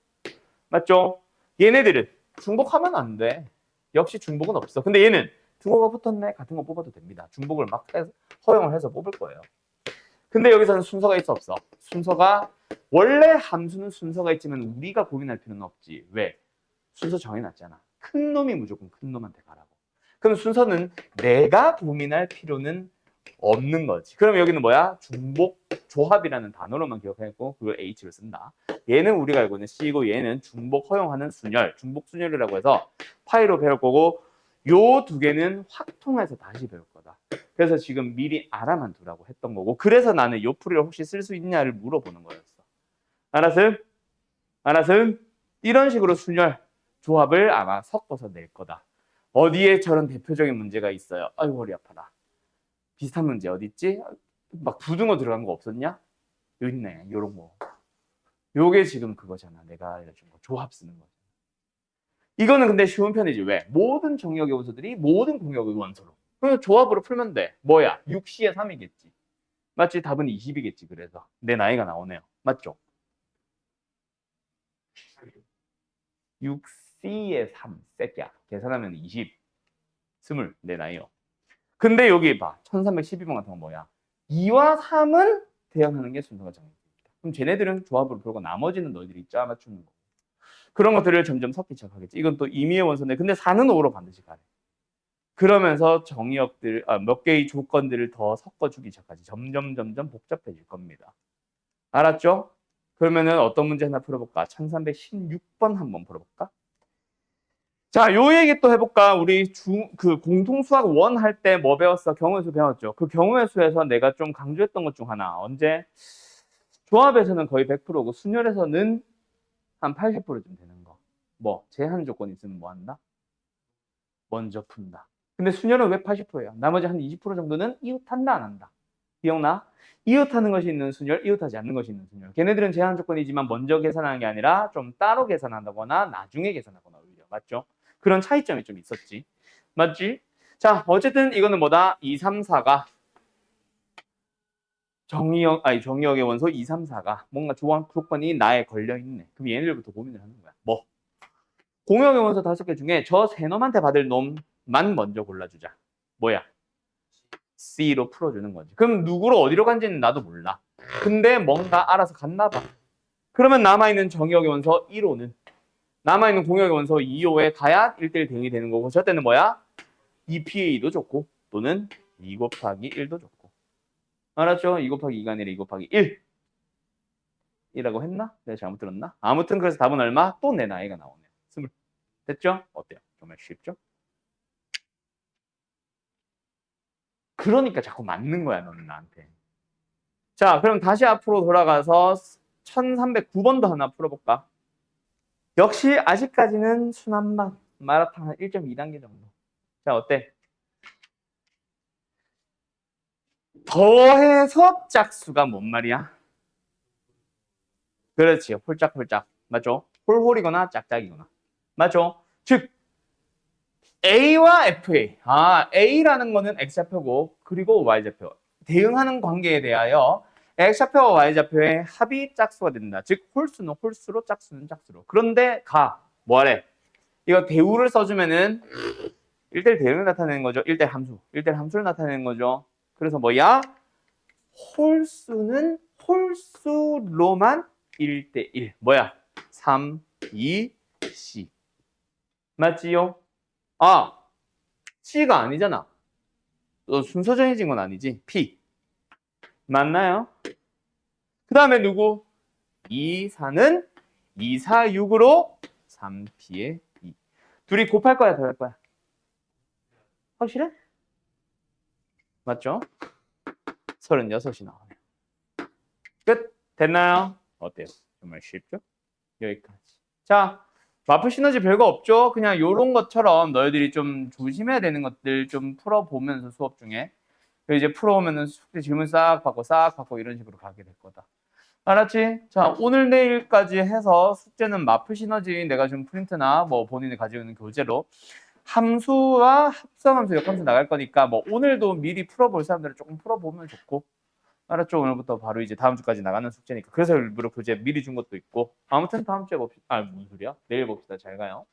맞죠? 얘네들은 중복하면 안 돼. 역시 중복은 없어. 근데 얘는 등호가 붙었네. 같은 거 뽑아도 됩니다. 중복을 막 허용을 해서 뽑을 거예요. 근데 여기서는 순서가 있어 없어? 순서가 원래 함수는 순서가 있지만 우리가 고민할 필요는 없지. 왜? 순서 정해놨잖아. 큰 놈이 무조건 큰 놈한테 가라고. 그럼 순서는 내가 고민할 필요는 없는 거지. 그럼 여기는 뭐야? 중복 조합이라는 단어로만 기억해놓고 그걸 H를 쓴다. 얘는 우리가 알고 있는 C고 얘는 중복 허용하는 순열, 중복 순열이라고 해서 파이로 배울 거고 요 두 개는 확통해서 다시 배울 거다. 그래서 지금 미리 알아만 두라고 했던 거고 그래서 나는 요 풀이를 혹시 쓸 수 있냐를 물어보는 거였어. 알았음? 알았음? 이런 식으로 순열 조합을 아마 섞어서 낼 거다. 어디에 저런 대표적인 문제가 있어요? 아유 허리 아파라. 비슷한 문제 어디 있지? 막 부등호 들어간 거 없었냐? 여기 있네. 요런 거. 요게 지금 그거잖아. 내가 알려준 거. 조합 쓰는 거. 이거는 근데 쉬운 편이지. 왜? 모든 정역의 원소들이 모든 공역의 원소로. 그래서 조합으로 풀면 돼. 뭐야? 6C에 3이겠지. 맞지? 답은 20이겠지. 그래서 내 나이가 나오네요. 맞죠? 6C에 3. 새끼야. 계산하면 20. 20. 내 나이요. 근데 여기 봐. 1312번 같은 건 뭐야? 2와 3은 대응하는 게 순서가 정해져 있다. 그럼 쟤네들은 조합으로 풀고 나머지는 너희들이 짜 맞추는 거. 그런 것들을 점점 섞기 시작하겠지. 이건 또 임의의 원소인데 근데 4는 5로 반드시 가래. 그러면서 정의역들 몇 개의 조건들을 더 섞어주기 시작하지. 점점 복잡해질 겁니다. 알았죠? 그러면은 어떤 문제 하나 풀어볼까? 1316번 한번 풀어볼까? 자, 요 얘기 또 해볼까? 우리 공통수학 1 할 때 뭐 배웠어? 경우의 수 배웠죠? 그 경우의 수에서 내가 좀 강조했던 것 중 하나. 언제? 조합에서는 거의 100%고 순열에서는 한 80%쯤 되는 거. 뭐 제한 조건이 있으면 뭐 한다? 먼저 푼다. 근데 순열은 왜 80%예요? 나머지 한 20% 정도는 이웃한다 안 한다. 기억나? 이웃하는 것이 있는 순열, 이웃하지 않는 것이 있는 순열. 걔네들은 제한 조건이지만 먼저 계산하는 게 아니라 좀 따로 계산한다거나 나중에 계산하거나 오히려. 맞죠? 그런 차이점이 좀 있었지. 맞지? 자, 어쨌든 이거는 뭐다? 2, 3, 4가 정의역의 원소 2, 3, 4가 뭔가 조건이 나에 걸려있네. 그럼 얘네들부터 고민을 하는 거야. 뭐? 공역의 원소 5개 중에 저 세 놈한테 받을 놈만 먼저 골라주자. 뭐야? C로 풀어주는 거지. 그럼 누구로 어디로 간지는 나도 몰라. 근데 뭔가 알아서 갔나 봐. 그러면 남아있는 정의역의 원소 1호는 남아있는 공역의 원소 2호에 가야 1대1 대응이 되는 거고 저 때는 뭐야? 2PA도 좋고 또는 2 곱하기 1도 좋고 알았죠? 2 곱하기 2가 아니라 2 곱하기 1 이라고 했나? 내가 잘못 들었나? 아무튼 그래서 답은 얼마? 또 내 나이가 나오네요. 20. 됐죠? 어때요? 정말 쉽죠? 그러니까 자꾸 맞는 거야 너는 나한테. 자, 그럼 다시 앞으로 돌아가서 1309번도 하나 풀어볼까? 역시 아직까지는 순한맛 마라탕 한 1.2단계 정도. 자, 어때? 더해서 짝수가 뭔 말이야? 그렇지, 홀짝홀짝. 맞죠? 홀홀이거나 짝짝이거나. 맞죠? 즉 A와 FA. A라는 거는 X좌표고 그리고 Y좌표. 대응하는 관계에 대하여 X좌표와 Y좌표의 합이 짝수가 된다. 즉 홀수는 홀수로 짝수는 짝수로. 그런데 뭐하래? 이거 대우를 써주면은 1대1 대응을 나타내는 거죠. 1대1 함수. 1대1 함수를 나타내는 거죠. 그래서 뭐야? 홀수는 홀수로만 1대1. 뭐야? 3, 2, C. 맞지요? C가 아니잖아. 순서 정해진 건 아니지. P. 맞나요? 그 다음에 누구? 2, 4는 2, 4, 6으로 3P에 2. 둘이 곱할 거야, 더할 거야? 확실해? 맞죠? 36이 나오네요. 끝! 됐나요? 어때요? 정말 쉽죠? 여기까지. 자, 마프 시너지 별거 없죠? 그냥 요런 것처럼 너희들이 좀 조심해야 되는 것들 좀 풀어보면서 수업 중에 이제 풀어오면은 숙제 질문 싹 받고 이런 식으로 가게 될 거다. 알았지? 자, 오늘 내일까지 해서 숙제는 마프 시너지 내가 준 프린트나 뭐 본인이 가지고 있는 교재로 함수와 합성함수, 역함수 나갈 거니까 뭐 오늘도 미리 풀어볼 사람들은 조금 풀어보면 좋고 알았죠? 오늘부터 바로 이제 다음 주까지 나가는 숙제니까 그래서 일부러 교재 미리 준 것도 있고 아무튼 다음 주에 봅시다. 무슨 소리야? 내일 봅시다. 잘 가요.